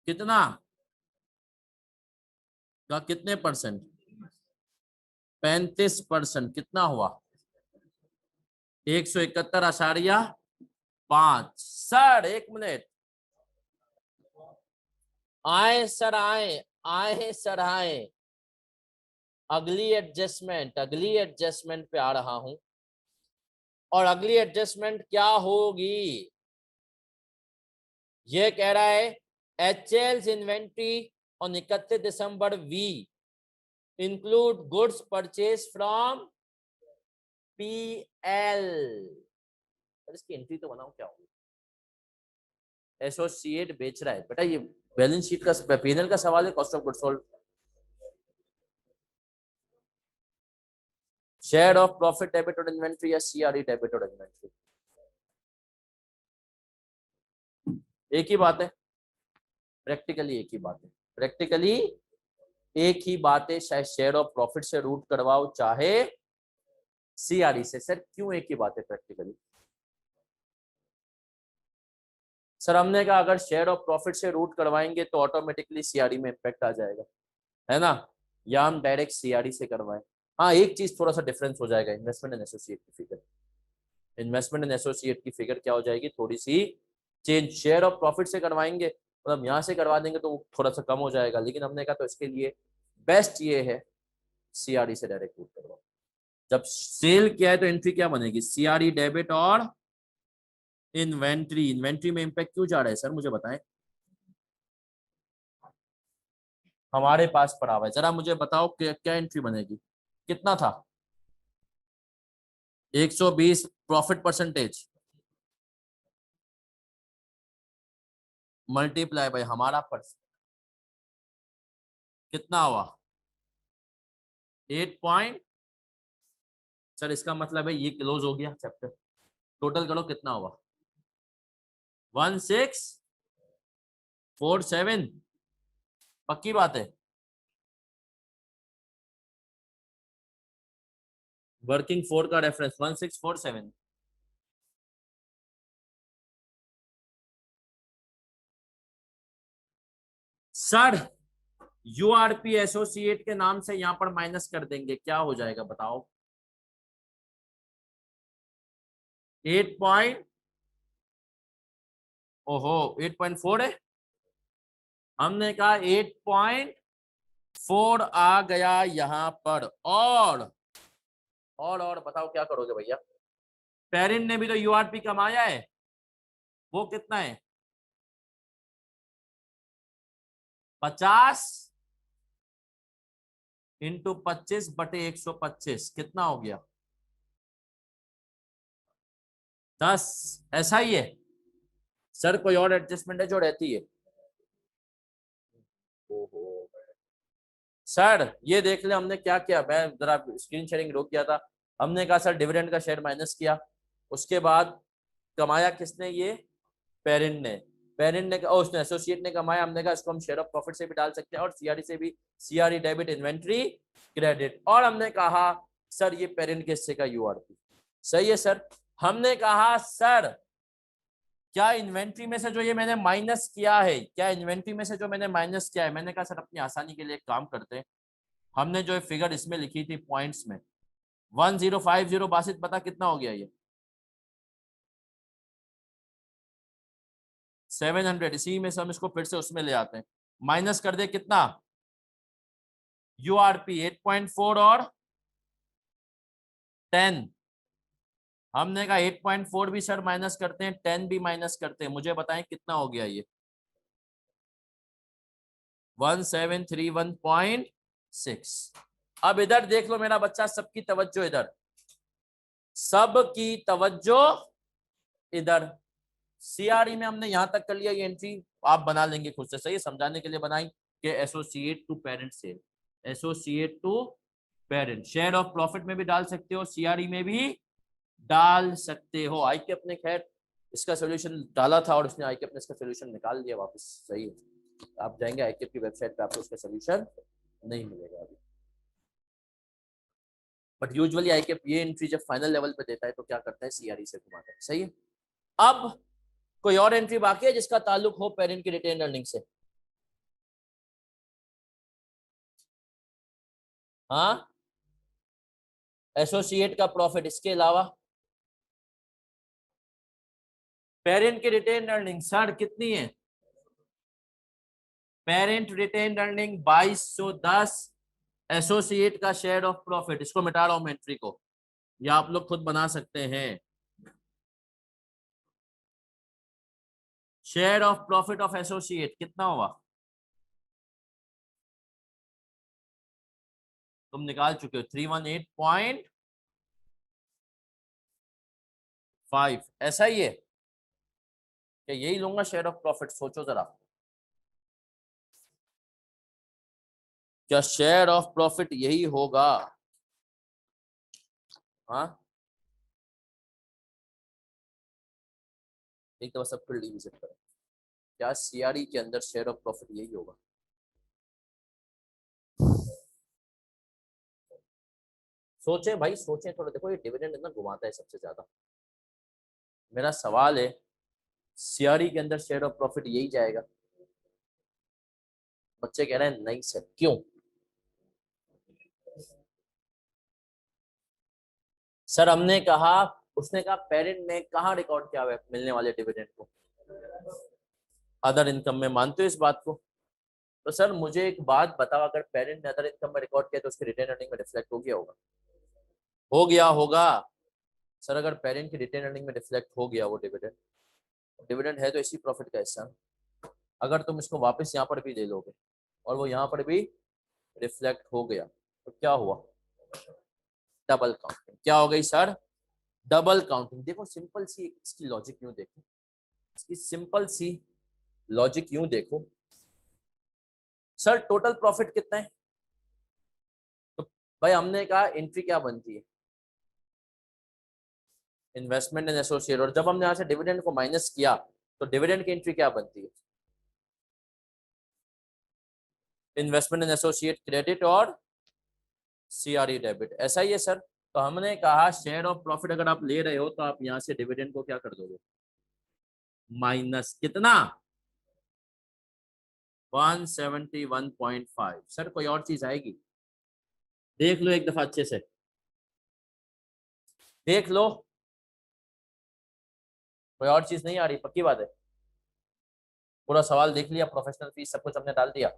कितना का कितने परसेंट? 35%। कितना हुआ? 171.5। सर एक मिनट, आए सर आए, आए सर आए, अगली एडजस्टमेंट पे आ रहा हूं। और अगली एडजस्टमेंट क्या होगी? ये कह रहा है HL inventory on 31 December we include goods purchase from PL. इसकी एंट्री तो बनाओ, क्या होगी? एसोसिएट बेच रहा है बेटा, ये बैलेंस शीट का पीएनएल का सवाल है, cost of goods sold. Share of profit debit और इन्वेंट्री या सीआरई डेबिट और इन्वेंट्री, एक ही बात है। प्रैक्टिकली एक ही बात है, प्रैक्टिकली एक ही बात है। चाहे शेयर ऑफ प्रॉफिट से रूट करवाओ चाहे सीआरई से। सर क्यों एक ही बात है प्रैक्टिकली? सर हमने कहा अगर शेयर ऑफ प्रॉफिट से रूट करवाएंगे तो ऑटोमेटिकली सीआरई में इम्पैक्ट आ जाएगा, है ना, या हम डायरेक्ट सीआरई से करवाएं। हाँ एक चीज थोड़ा सा डिफरेंस हो जाएगा, इन्वेस्टमेंट एंड एसोसिएट की फिगर, इन्वेस्टमेंट एंड एसोसिएट की फिगर क्या हो जाएगी, थोड़ी सी चेंज। शेयर ऑफ प्रॉफिट से करवाएंगे मतलब यहाँ से करवा देंगे तो थोड़ा सा कम हो जाएगा, लेकिन हमने कहा तो इसके लिए बेस्ट ये है सीआरई से डायरेक्ट रूट करवाओ। जब सेल किया है तो एंट्री क्या बनेगी? सीआरई डेबिट और इन्वेंट्री। इन्वेंट्री में इंपैक्ट क्यों जा रहा है सर, मुझे बताएं। हमारे पास पड़ा हुआ है, जरा मुझे बताओ क्या एंट्री बनेगी? कितना था? 120 प्रॉफिट परसेंटेज मल्टीप्लाई बाय हमारा परसेंट, कितना हुआ? 8 पॉइंट। सर इसका मतलब है ये क्लोज हो गया चैप्टर। टोटल करो कितना हुआ? 1647। पक्की बात है? वर्किंग फोर का रेफरेंस 1647। सर यूआरपी एसोसिएट के नाम से यहां पर माइनस कर देंगे, क्या हो जाएगा बताओ? 8 पॉइंट, ओहो 8.4 है। हमने कहा 8.4 आ गया यहां पर। और बताओ क्या करोगे भैया? पेरिन ने भी तो यूआरपी कमाया है, वो कितना है? 50 इंटू 25/125, कितना हो गया? 10। ऐसा ही है सर, कोई और एडजस्टमेंट है जो रहती है? ओहो सर ये देख ले हमने क्या किया, मैं जरा स्क्रीन शेयरिंग रोक किया था। हमने कहा सर डिविडेंड का शेयर माइनस किया, उसके बाद कमाया किसने? ये पेरेंट ने। पेरेंट ने उसने एसोसिएट ने कमाया, हमने कहा इसको हम शेयर ऑफ प्रॉफिट से भी डाल सकते हैं और सीआरई से भी, सीआरई डेबिट इन्वेंट्री क्रेडिट। और हमने कहा सर ये पेरेंट के हिस्से का यूआरपी। सही है सर। हमने कहा सर क्या इन्वेंट्री में से जो ये मैंने माइनस किया है, क्या इन्वेंट्री में से जो मैंने माइनस किया है, मैंने कहा सर अपनी आसानी के लिए एक काम करते हैं, हमने जो फिगर इसमें लिखी थी पॉइंट्स में 1050, बासित पता कितना हो गया ये? 700। इसी में से हम इसको फिर से उसमें ले आते हैं, माइनस कर दे कितना? यूआरपी 8.4 और 10। हमने कहा 8.4 भी सर माइनस करते हैं, 10 भी माइनस करते हैं, मुझे बताएं कितना हो गया ये? 1731.6। अब इधर देख लो मेरा बच्चा, सबकी तवज्जो इधर, सबकी तवज्जो इधर। सीआरई में हमने यहां तक कर लिया, ये एंट्री आप बना लेंगे खुद से, सही है, समझाने के लिए बनाई कि associate to parent sale, associate to parent. Share of profit में भी डाल सकते हो, सीआरई में भी डाल सकते हो। आई के अपने खैर इसका सोल्यूशन डाला था और उसने आई के अपने इसका सोल्यूशन निकाल दिया वापस, सही है। आप जाएंगे आई की वेबसाइट पे, आपको उसका सोल्यूशन नहीं मिलेगा अभी। बट यूजुअली आई के ये एंट्री जब फाइनल लेवल पे देता है तो क्या करता है, सीआरई से घुमाता है। सही है। अब कोई और एंट्री बाकी है जिसका ताल्लुक हो पेरेंट की रिटेन अर्निंग से? हाँ, एसोसिएट का प्रॉफिट, इसके अलावा पेरेंट की रिटेन अर्निंग सर कितनी है? पेरेंट रिटेन अर्निंग 2210, एसोसिएट का शेयर ऑफ प्रॉफिट, इसको मिटा रहा हूं मैं एंट्री को, या आप लोग खुद बना सकते हैं। Share of profit of associate कितना हुआ? तुम निकाल चुके हो 318.5, ऐसा ही है क्या? यही लूंगा शेयर ऑफ प्रॉफिट, सोचो जरा, क्या शेयर ऑफ प्रॉफिट यही होगा? हाँ, एक दफा सब फिर रिविजिट करें, क्या सीआरई के अंदर शेयर ऑफ प्रॉफिट यही होगा? सोचे भाई, सोचे थोड़ा, देखो ये डिविडेंड इतना घुमाता है सबसे ज्यादा। मेरा सवाल है, सीआरई के अंदर शेयर ऑफ प्रॉफिट यही जाएगा? बच्चे कह रहे हैं नहीं सर, क्यों? सर हमने कहा, उसने कहा पेरेंट ने कहा रिकॉर्ड किया हुआ है मिलने वाले डिविडेंड को? अदर इनकम में, मानते हो इस बात को? तो सर मुझे एक बात बताओ, अगर पेरेंट ने अदर इनकम में रिकॉर्ड किया तो उसकी रिटेन अर्निंग में रिफ्लेक्ट हो गया होगा? हो गया होगा। सर अगर पेरेंट की रिटेन अर्निंग में रिफ्लेक्ट हो गया वो डिविडेंड, डिविडेंड है तो इसी प्रॉफिट का हिस्सा, अगर तुम इसको वापस यहाँ पर भी ले लोगे और वो यहाँ पर भी रिफ्लेक्ट हो गया तो क्या हुआ? Double counting. क्या हो गई सर? Double counting. देखो सिंपल सी इसकी लॉजिक यूं देखो, इसकी सिंपल सी लॉजिक यूं देखो, सर टोटल प्रॉफिट कितना है? तो भाई हमने कहा एंट्री क्या बनती है, इन्वेस्टमेंट इन एसोसिएट, और जब हमने यहाँ से डिविडेंड को माइनस किया तो डिविडेंड की एंट्री क्या बनती है? इन्वेस्टमेंट इन एसोसिएट क्रेडिट और सीआरई डेबिट, ऐसा ही है सर। तो हमने कहा शेयर ऑफ प्रॉफिट अगर आप ले रहे हो तो आप यहाँ से डिविडेंड को क्या कर दोगे, माइनस कितना, 171.5। सर कोई और चीज आएगी? देख लो एक दफा अच्छे से, देख लो, कोई और चीज नहीं आ रही? पक्की बात है? पूरा सवाल देख लिया, प्रोफेशनल फीस सब कुछ हमने डाल दिया,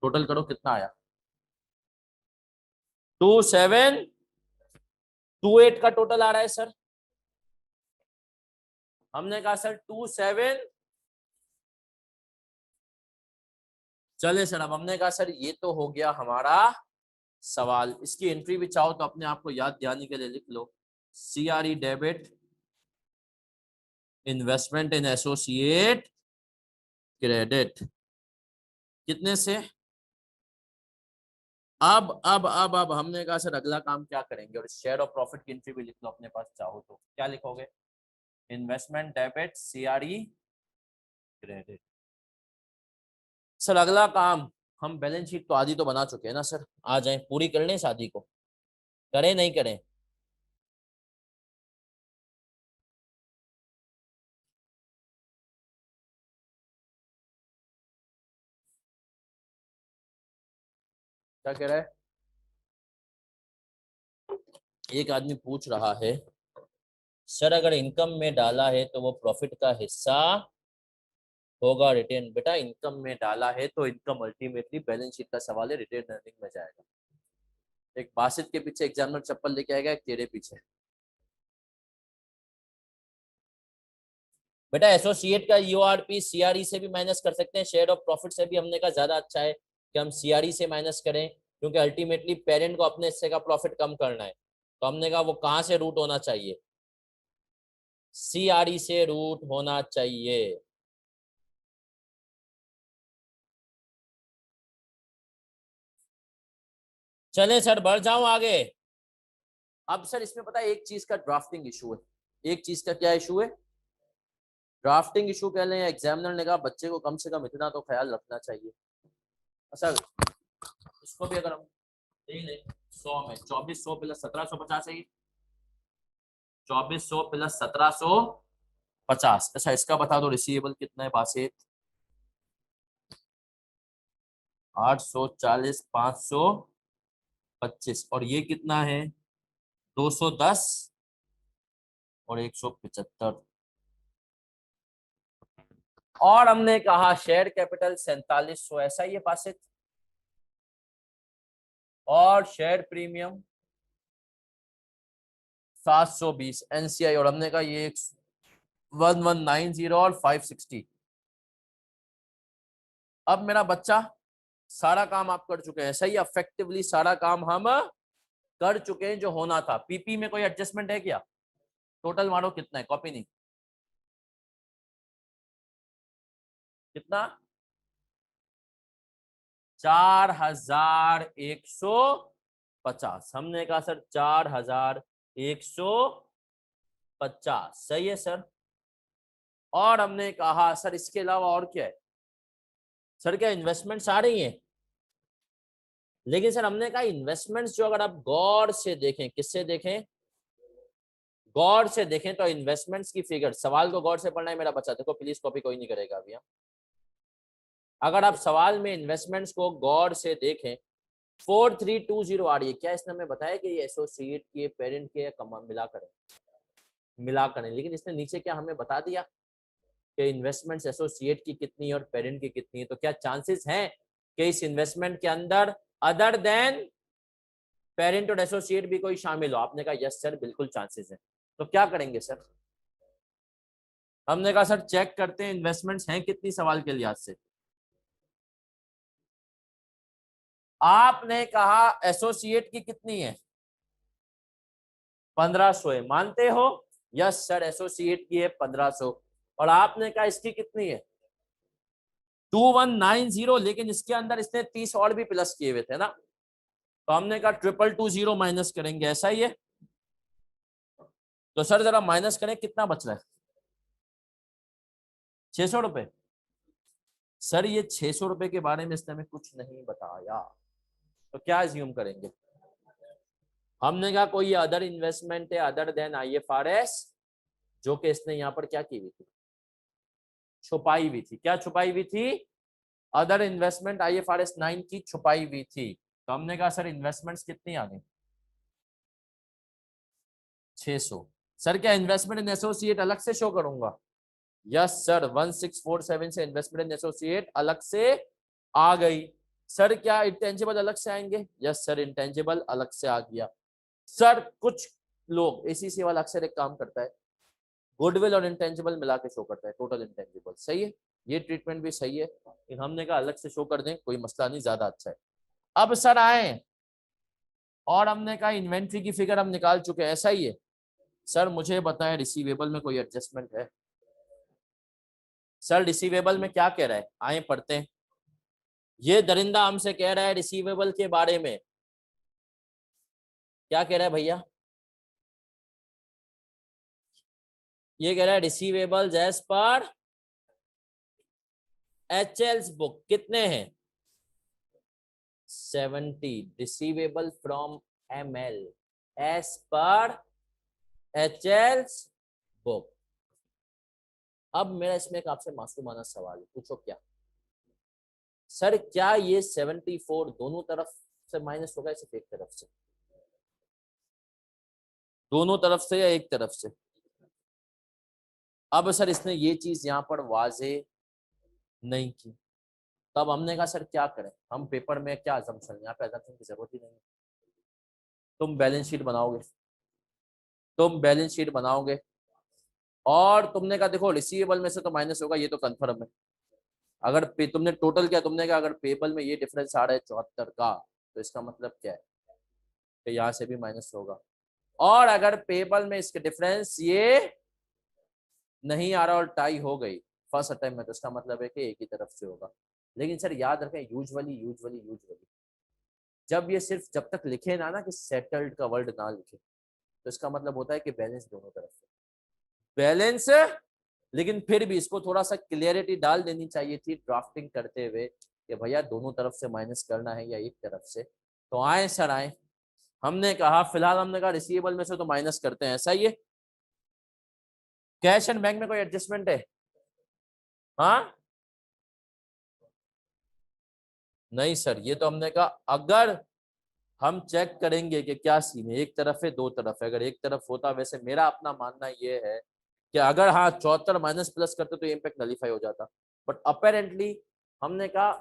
टोटल करो कितना आया? 2728 का टोटल आ रहा है सर। हमने कहा सर 27, चले सर, अब हमने कहा सर ये तो हो गया हमारा सवाल, इसकी एंट्री भी चाहो तो अपने आप को याद दिलाने के लिए लिख लो, सीआरई debit investment in associate credit, कितने से? अब हमने कहा सर अगला काम क्या करेंगे, और शेयर ऑफ प्रॉफिट की एंट्री भी लिख लो अपने पास चाहो तो, क्या लिखोगे? Investment debit CRE credit. Sir अगला काम, हम बैलेंस शीट तो आधी तो बना चुके हैं ना सर, आ जाए पूरी कर लें शादी को, करें नहीं करें? क्या कह रहा है? एक आदमी पूछ रहा है सर अगर इनकम में डाला है तो वो प्रॉफिट का हिस्सा होगा रिटेन? बेटा इनकम में डाला है तो इनकम अल्टीमेटली बैलेंस शीट का सवाल है, रिटेन अर्निंग में जाएगा। एक बासित के पीछे एग्जामिनर चप्पल लेके आएगा, एक तेरे पीछे। बेटा एसोसिएट का यूआरपी सीआरई से भी माइनस कर सकते हैं, शेयर ऑफ प्रॉफिट से भी हमने कहा ज्यादा अच्छा है कि हम सीआरई से माइनस करें, क्योंकि अल्टीमेटली पेरेंट को अपने हिस्से का प्रॉफिट कम करना है। तो हमने कहा वो कहां से रूट होना चाहिए, सीआरई से रूट होना चाहिए। चले सर बढ़ जाऊं आगे। अब सर इसमें पता है एक चीज का ड्राफ्टिंग इशू है, एक चीज का क्या इशू है, ड्राफ्टिंग इशू कह लें या एग्जामिनर ने कहा बच्चे को कम से कम इतना तो ख्याल रखना चाहिए। सर इसको भी अगर हम 100 में 2400 प्लस 1750 है, 2400 प्लस 1750। अच्छा इसका बता दो रिसीवेबल कितना है बासित? 840 525 और ये कितना है? 210 और 175। और हमने कहा शेयर कैपिटल 4700, ऐसा ही है बासित। और शेयर प्रीमियम 720 एनसीआई, और हमने कहा ये 1190 और 560। अब मेरा बच्चा सारा काम आप कर चुके हैं, सही, अफेक्टिवली सारा काम हम कर चुके हैं जो होना था। पीपी में कोई एडजस्टमेंट है क्या? टोटल मारो कितना है, कॉपी नहीं, कितना? 4150। हमने कहा सर 4150, सही है सर। और हमने कहा सर इसके अलावा और क्या है सर? क्या इन्वेस्टमेंट्स आ रही हैं? लेकिन सर हमने कहा इन्वेस्टमेंट्स जो अगर आप गौर से देखें, किससे देखें? गौर से देखें तो इन्वेस्टमेंट्स की फिगर, सवाल को गौर से पढ़ना है मेरा बच्चा, देखो प्लीज कॉपी कोई नहीं करेगा अभी। अगर आप सवाल में इन्वेस्टमेंट्स को गौर से देखें 4320 आ रही है, क्या इसने हमें बताया कि ये एसोसिएट के, पेरेंट के, मिला करें, लेकिन इसने नीचे क्या हमें बता दिया कि इन्वेस्टमेंट्स एसोसिएट की कितनी है और पेरेंट की कितनी है। तो क्या चांसेस हैं कि इस इन्वेस्टमेंट के अंदर अदर देन पेरेंट और एसोसिएट भी कोई शामिल हो? आपने कहा यस सर बिल्कुल चांसेस है। तो क्या करेंगे सर? हमने कहा सर चेक करते हैं इन्वेस्टमेंट्स हैं कितनी सवाल के लिहाज से। आपने कहा एसोसिएट की कितनी है? 1500 है, मानते हो? यस सर एसोसिएट की है 1500। और आपने कहा इसकी कितनी है? 2190, लेकिन इसके अंदर इसने 30 और भी प्लस किए हुए थे ना, तो हमने कहा 2220 माइनस करेंगे, ऐसा ही है। तो सर जरा माइनस करें, कितना बच रहा है? 600 रुपए। सर ये 600 रुपए के बारे में इसने हमें कुछ नहीं बताया, तो क्या एज्यूम करेंगे? हमने कहा कोई अदर इन्वेस्टमेंट है अदर देन आईएफआरएस, जो कि इसने यहाँ पर क्या की हुई थी? छुपाई हुई थी। क्या छुपाई हुई थी? अदर इन्वेस्टमेंट आईएफआरएस 9 की छुपाई हुई थी। तो हमने कहा सर इन्वेस्टमेंट्स कितनी आ गई? 600। सर क्या इन्वेस्टमेंट इन एसोसिएट अलग से शो करूंगा? यस सर 1647 से इन्वेस्टमेंट इन एसोसिएट अलग से आ गई। सर क्या इंटेंजिबल अलग से आएंगे? यस सर इंटेंजिबल अलग से आ गया। सर कुछ लोग एसीसी वाला अक्सर एक काम करता है, गुडविल और इंटेंजिबल मिला के शो करता है, टोटल इंटेंजिबल, सही है, ये ट्रीटमेंट भी सही है, लेकिन हमने कहा अलग से शो कर दें, कोई मसला नहीं, ज्यादा अच्छा है। अब सर आए और हमने कहा इन्वेंट्री की फिगर हम निकाल चुके हैं, ऐसा ही है। सर मुझे बताएं रिसीवेबल में कोई एडजस्टमेंट है? सर रिसीवेबल में क्या कह रहा है, आए पढ़ते हैं। ये दरिंदा हमसे कह रहा है रिसीवेबल के बारे में, क्या कह रहा है भैया? ये कह रहा है receivables as per HL's book कितने हैं? 70 receivable from ML as per HL's book. अब मेरा इसमें एक आपसे मासूमाना सवाल है, पूछो क्या? सर क्या ये 74 दोनों तरफ से माइनस होगा, सिर्फ एक तरफ से? दोनों तरफ से या एक तरफ से? अब सर इसने ये चीज यहां पर वाजे नहीं की, तब हमने कहा सर क्या करें हम, पेपर में क्या अजम्पशन, यहाँ पे अजम्पशन की जरूरत ही नहीं है। तुम बैलेंस शीट बनाओगे, तुम बैलेंस शीट बनाओगे और तुमने कहा देखो रिसीवेबल में से तो माइनस होगा, ये तो कंफर्म है। अगर तुमने टोटल क्या, तुमने कहा अगर पेबल में ये डिफरेंस आ रहा है 74 का, तो इसका मतलब क्या है कि यहाँ से भी माइनस होगा। और अगर पेबल में इसके डिफरेंस ये नहीं आ रहा और टाई हो गई फर्स्ट अटेम्प्ट में, तो इसका मतलब है कि एक ही तरफ से होगा। लेकिन सर याद रखें यूजुअली यूजुअली यूजुअली जब ये सिर्फ जब तक लिखे ना कि सेटल्ड का वर्ड ना लिखे, तो इसका मतलब होता है कि बैलेंस दोनों तरफ से बैलेंस। लेकिन फिर भी इसको थोड़ा सा क्लियरिटी डाल देनी चाहिए थी ड्राफ्टिंग करते हुए कि भैया दोनों तरफ से माइनस करना है या एक तरफ से। तो आए सर आए, हमने कहा फिलहाल हमने कहा रिसीवेबल में से तो माइनस करते हैं, ऐसा ही है। कैश एंड बैंक में कोई एडजस्टमेंट है? हाँ नहीं सर, ये तो हमने कहा अगर हम चेक करेंगे कि क्या सीन है, एक तरफ है दो तरफ है, अगर एक तरफ होता, वैसे मेरा अपना मानना ये है कि अगर हाँ 74 माइनस प्लस करते तो इम्पैक्ट नलीफाई हो जाता, बट अपेरेंटली हमने कहा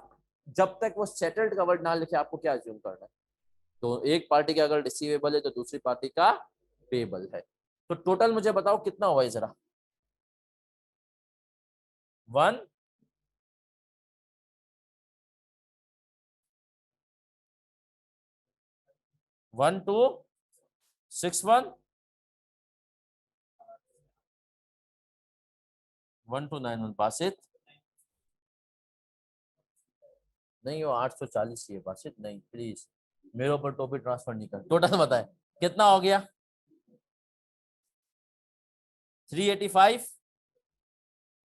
जब तक वो सेटल्ड कवर्ड ना लिखे आपको क्या अज्यूम करना है, तो एक पार्टी का अगर रिसीवेबल है तो दूसरी पार्टी का पेबल है। तो टोटल मुझे बताओ कितना हुआ है जरा। 1 1 2 6 1 1 2 9 1 बासित नहीं, वो 840 ही है बासित, नहीं प्लीज मेरे ऊपर टॉपिक ट्रांसफर नहीं कर, टोटल बताए कितना हो गया। 385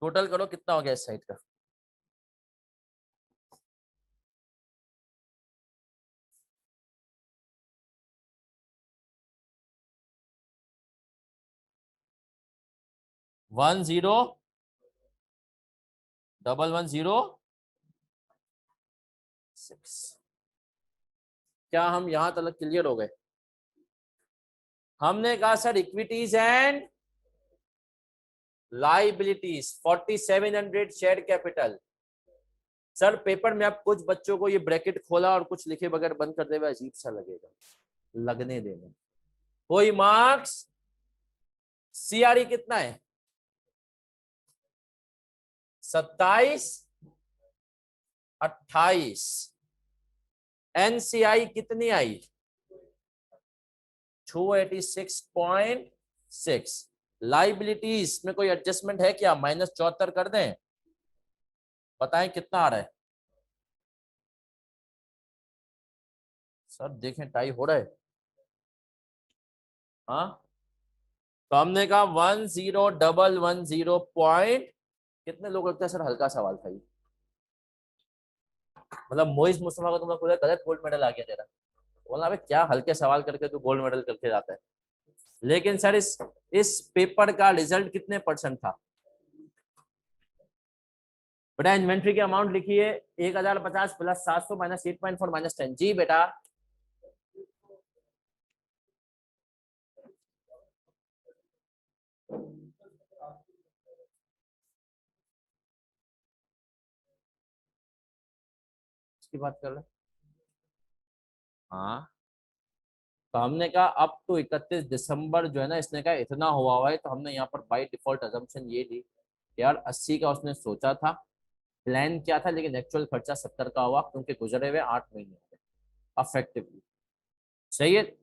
टोटल करो कितना हो गया इस साइड का। One zero 1106। क्या हम यहां तक क्लियर हो गए? हमने कहा sir equities and liabilities 4700 share capital. Sir paper में अब कुछ बच्चों को ये ब्रैकेट खोला और कुछ लिखे बगैर बंद कर दे हुए अजीब सा लगेगा, लगने देना। कोई मार्क्स? सीआरई कितना है? 27 28। एनसीआई कितनी आई? 286.6। लाइबिलिटीज में कोई एडजस्टमेंट है क्या? -74 कर दें, बताएं कितना आ रहा है। सर देखें टाई हो रहा है। हाँ तो हमने कहा 10,110 पॉइंट। कितने लोग लगता है सर हल्का सवाल था ये, मतलब मोइज मुस्तफा को तुमने पूरा गलत गोल्ड मेडल आ गया तेरा, बोला अबे क्या हल्के सवाल करके तू गोल्ड मेडल करके जाता है। लेकिन सर इस पेपर का रिजल्ट कितने परसेंट था? बेटा इन्वेंट्री की अमाउंट लिखिए 1050 प्लस 700 माइनस 8.4 माइनस 10। जी बेटा इसकी बात कर रहे हैं। हाँ तो हमने कहा अब तो 31 दिसंबर जो है ना, इसने कहा इतना हुआ है, तो हमने यहाँ पर बाई डिफॉल्ट अजम्पशन ये ली यार 80 का उसने सोचा था, प्लान क्या था, लेकिन एक्चुअल खर्चा 70 का हुआ क्योंकि गुजरे हुए 8 महीने हो गए अफेक्टिवली। सही है।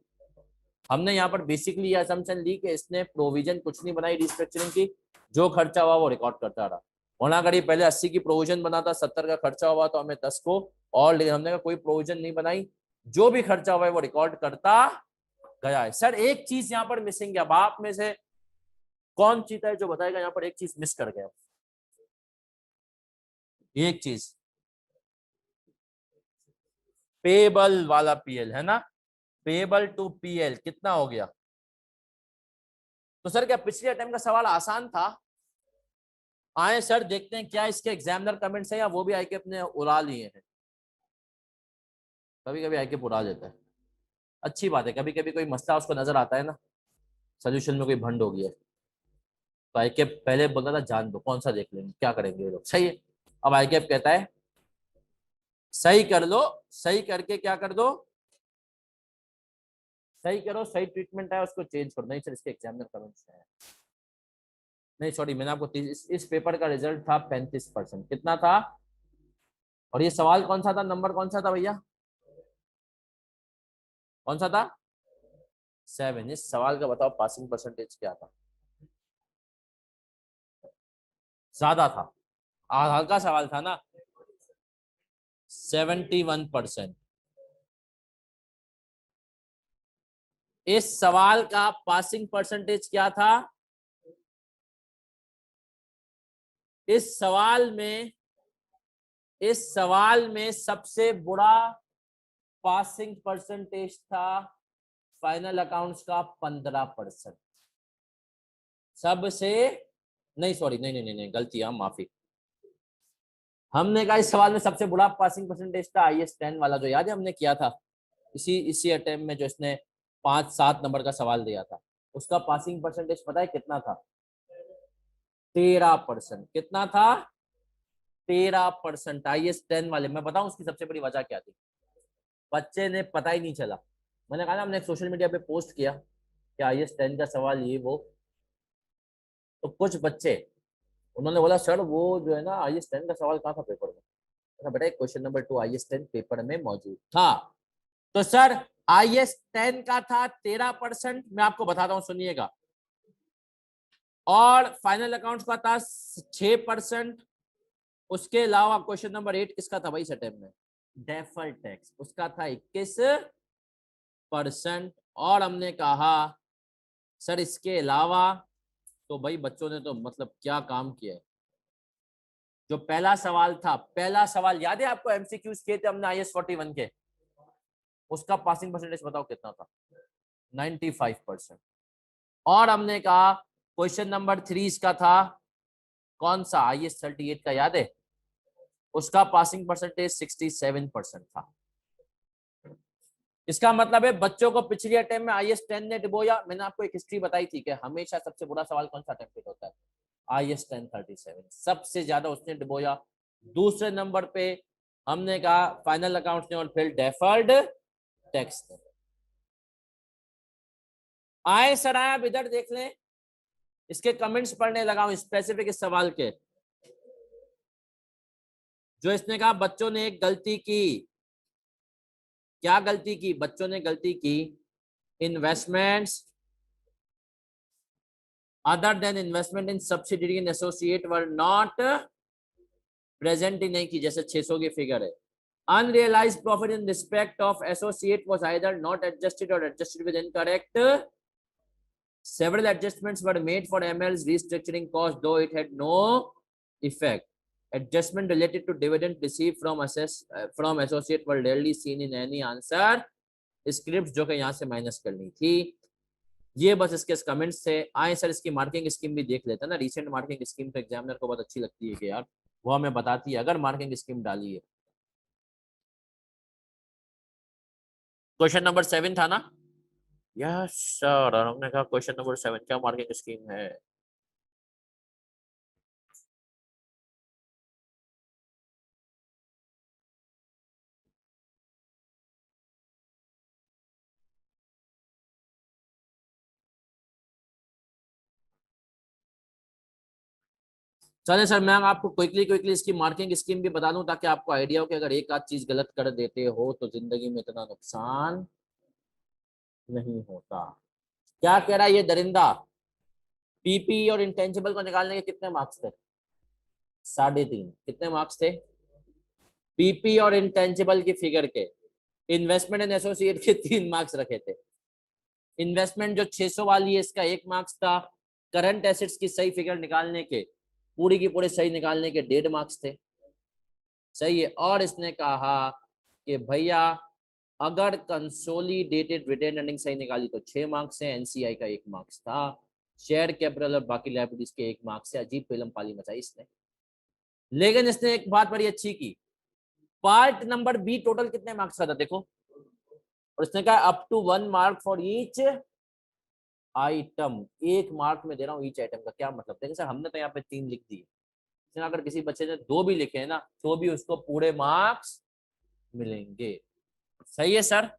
हमने यहाँ पर बेसिकली ये असम्पशन ली कि इसने प्रोविजन कुछ नहीं बनाई रिस्ट्रक्चरिंग की, जो खर्चा हुआ वो रिकॉर्ड करता रहा। होना अगर ये पहले 80 की प्रोविजन बनाता, 70 का खर्चा हुआ तो हमें 10 को और, लेकिन हमने कोई प्रोविजन नहीं बनाई, जो भी खर्चा हुआ है वो रिकॉर्ड करता गया है। सर एक चीज यहाँ पर मिसिंग है, बाप में से कौन चीता है जो बताएगा यहाँ पर एक चीज मिस कर गया? एक चीज, पेबल वाला पीएल है ना, पेबल टू पीएल कितना हो गया? तो सर क्या पिछले अटेम्प्ट का सवाल आसान था? आए सर देखते हैं क्या इसके एग्जामिनर कमेंट्स है या वो भी आके अपने उड़ा लिए हैं। कभी कभी आके उड़ा देता है, अच्छी बात है, कभी कभी कोई मसला उसको नजर आता है ना, सोल्यूशन में कोई भंड हो गया है, तो आईकेप पहले बोलता था जान दो कौन सा देख लेंगे क्या करेंगे ये लोग, सही है। अब आईकेप कहता है सही कर लो, सही करके क्या कर दो, सही करो, सही ट्रीटमेंट है उसको चेंज करो। नहीं सर इसके एग्जामिनर कमेंट्स है, नहीं सॉरी मैंने आपको इस पेपर का रिजल्ट था 35%, कितना था? और ये सवाल कौन सा था, नंबर कौन सा था भैया, कौन सा था? 7। इस सवाल का बताओ पासिंग परसेंटेज क्या था? ज्यादा था, हल्का सवाल था ना, 71%। इस सवाल का पासिंग परसेंटेज क्या था? इस सवाल में, इस सवाल में सबसे बुरा पासिंग परसेंटेज था फाइनल अकाउंट्स का 15%। सबसे नहीं, सॉरी, नहीं नहीं नहीं, नहीं गलती, हम माफी। हमने कहा इस सवाल में सबसे बुरा पासिंग परसेंटेज था IAS 10 वाला, जो याद है हमने किया था इसी अटेम्प्ट में, जो इसने 5-7 नंबर का सवाल दिया था। उसका पासिंग परसेंटेज पता है कितना था? 13%। कितना था? 13%। IAS 10 वाले। मैं बताऊं उसकी सबसे बड़ी वजह क्या थी? बच्चे ने पता ही नहीं चला। मैंने कहा ना, हमने सोशल मीडिया पे पोस्ट किया कि IAS 10 का सवाल ये वो, तो कुछ बच्चे उन्होंने बोला सर वो जो है ना IAS 10 का सवाल कहाँ था पेपर में? बेटा क्वेश्चन नंबर 2 IAS 10 पेपर में मौजूद था। तो सर IAS 10 का था 13%। मैं आपको बताता हूं, सुनिएगा। और फाइनल अकाउंट्स का था 6%। उसके अलावा क्वेश्चन नंबर 8 किसका था भाई इस अटेम्प्ट में? डेफर्ड टैक्स, उसका था 21%। और हमने कहा सर इसके अलावा, तो भाई बच्चों ने तो मतलब क्या काम किया है। जो पहला सवाल था, पहला सवाल याद है आपको? MCQs किए थे हमने IAS 41 के, उसका पासिंग परसेंटेज बताओ कितना था? 95%। और हमने कहा क्वेश्चन नंबर 3 इसका था कौन सा? IAS 38 का, याद है? उसका पासिंग परसेंटेज 67% था। इसका मतलब है बच्चों को पिछली अटेम्प्ट में IAS 10 ने डिबोया। मैंने आपको एक हिस्ट्री बताई थी कि हमेशा सबसे बुरा सवाल कौन सा अटेम्प्ट होता है? IAS 10 37 सबसे ज्यादा उसने डिबोया। दूसरे नंबर पे हमने कहा फाइनल अकाउंट्स ने, और फिर डेफर्ड टैक्स ने। आए सर आए, आप इधर देख लें, इसके कमेंट्स पढ़ने लगा हूं स्पेसिफिक इस सवाल के। जो इसने कहा बच्चों ने एक गलती की। क्या गलती की? बच्चों ने गलती की investments other than investment in subsidiary and associate were not present ही नहीं की, जैसे 600 की फिगर है। Unrealized profit in respect of associate was either not adjusted or adjusted with incorrect. Several adjustments were made for ML's restructuring cost, though it had no effect. Adjustment related to dividend received from associate were rarely seen in any answer scripts, जो कि यहाँ से माइनस करनी थी। ये बस इसके कमेंट्स थे। आए सर इसकी मार्किंग स्कीम भी देख लेते हैं ना। रिसेंट मार्किंग स्कीम तो एग्जामिनर को बहुत अच्छी लगती है कि यार वो हमें बताती है अगर मार्किंग स्कीम डाली है। क्वेश्चन नंबर 7 था ना? यस सर, और हमने कहा क्वेश्चन नंबर 7 क्या मार्किंग स्कीम है? चले सर, मैं आपको क्विकली इसकी मार्किंग स्कीम भी बता दूं ताकि आपको आइडिया हो कि अगर एक आध चीज गलत कर देते हो तो जिंदगी में इतना नुकसान नहीं होता। क्या कह रहा है ये दरिंदा? पीपी और इंटेंजिबल को निकालने के कितने मार्क्स थे? 3.5। कितने मार्क्स थे पीपी और इंटेंजिबल की फिगर के? इन्वेस्टमेंट एंड एसोसिएट के 3 मार्क्स रखे थे। इन्वेस्टमेंट जो 600 वाली है इसका 1 मार्क्स था। करंट एसेट्स की सही फिगर निकालने के, पूरी की पूरी सही निकालने के 1.5 मार्क्स थे। सही है। और इसने कहा कि भैया अगर कंसोलिडेटेड रिटेन अर्निंग सही निकाली तो 6 मार्क्स है। एनसीआई का 1 मार्क्स था। शेयर कैपिटल और बाकी लायबिलिटीज के 1 मार्क्स है। अजीब फिल्म पाली मचाई इसने। लेकिन इसने एक बात बड़ी अच्छी की, पार्ट नंबर बी टोटल कितने मार्क्स का था देखो, और इसने कहा up to 1 mark for each item. 1 mark में दे रहा हूँ ईच आइटम का। क्या मतलब? देखिए सर हमने तो यहाँ पे 3 लिख दिए, अगर किसी बच्चे ने 2 भी लिखे हैं ना तो भी उसको पूरे मार्क्स मिलेंगे। सही है सर?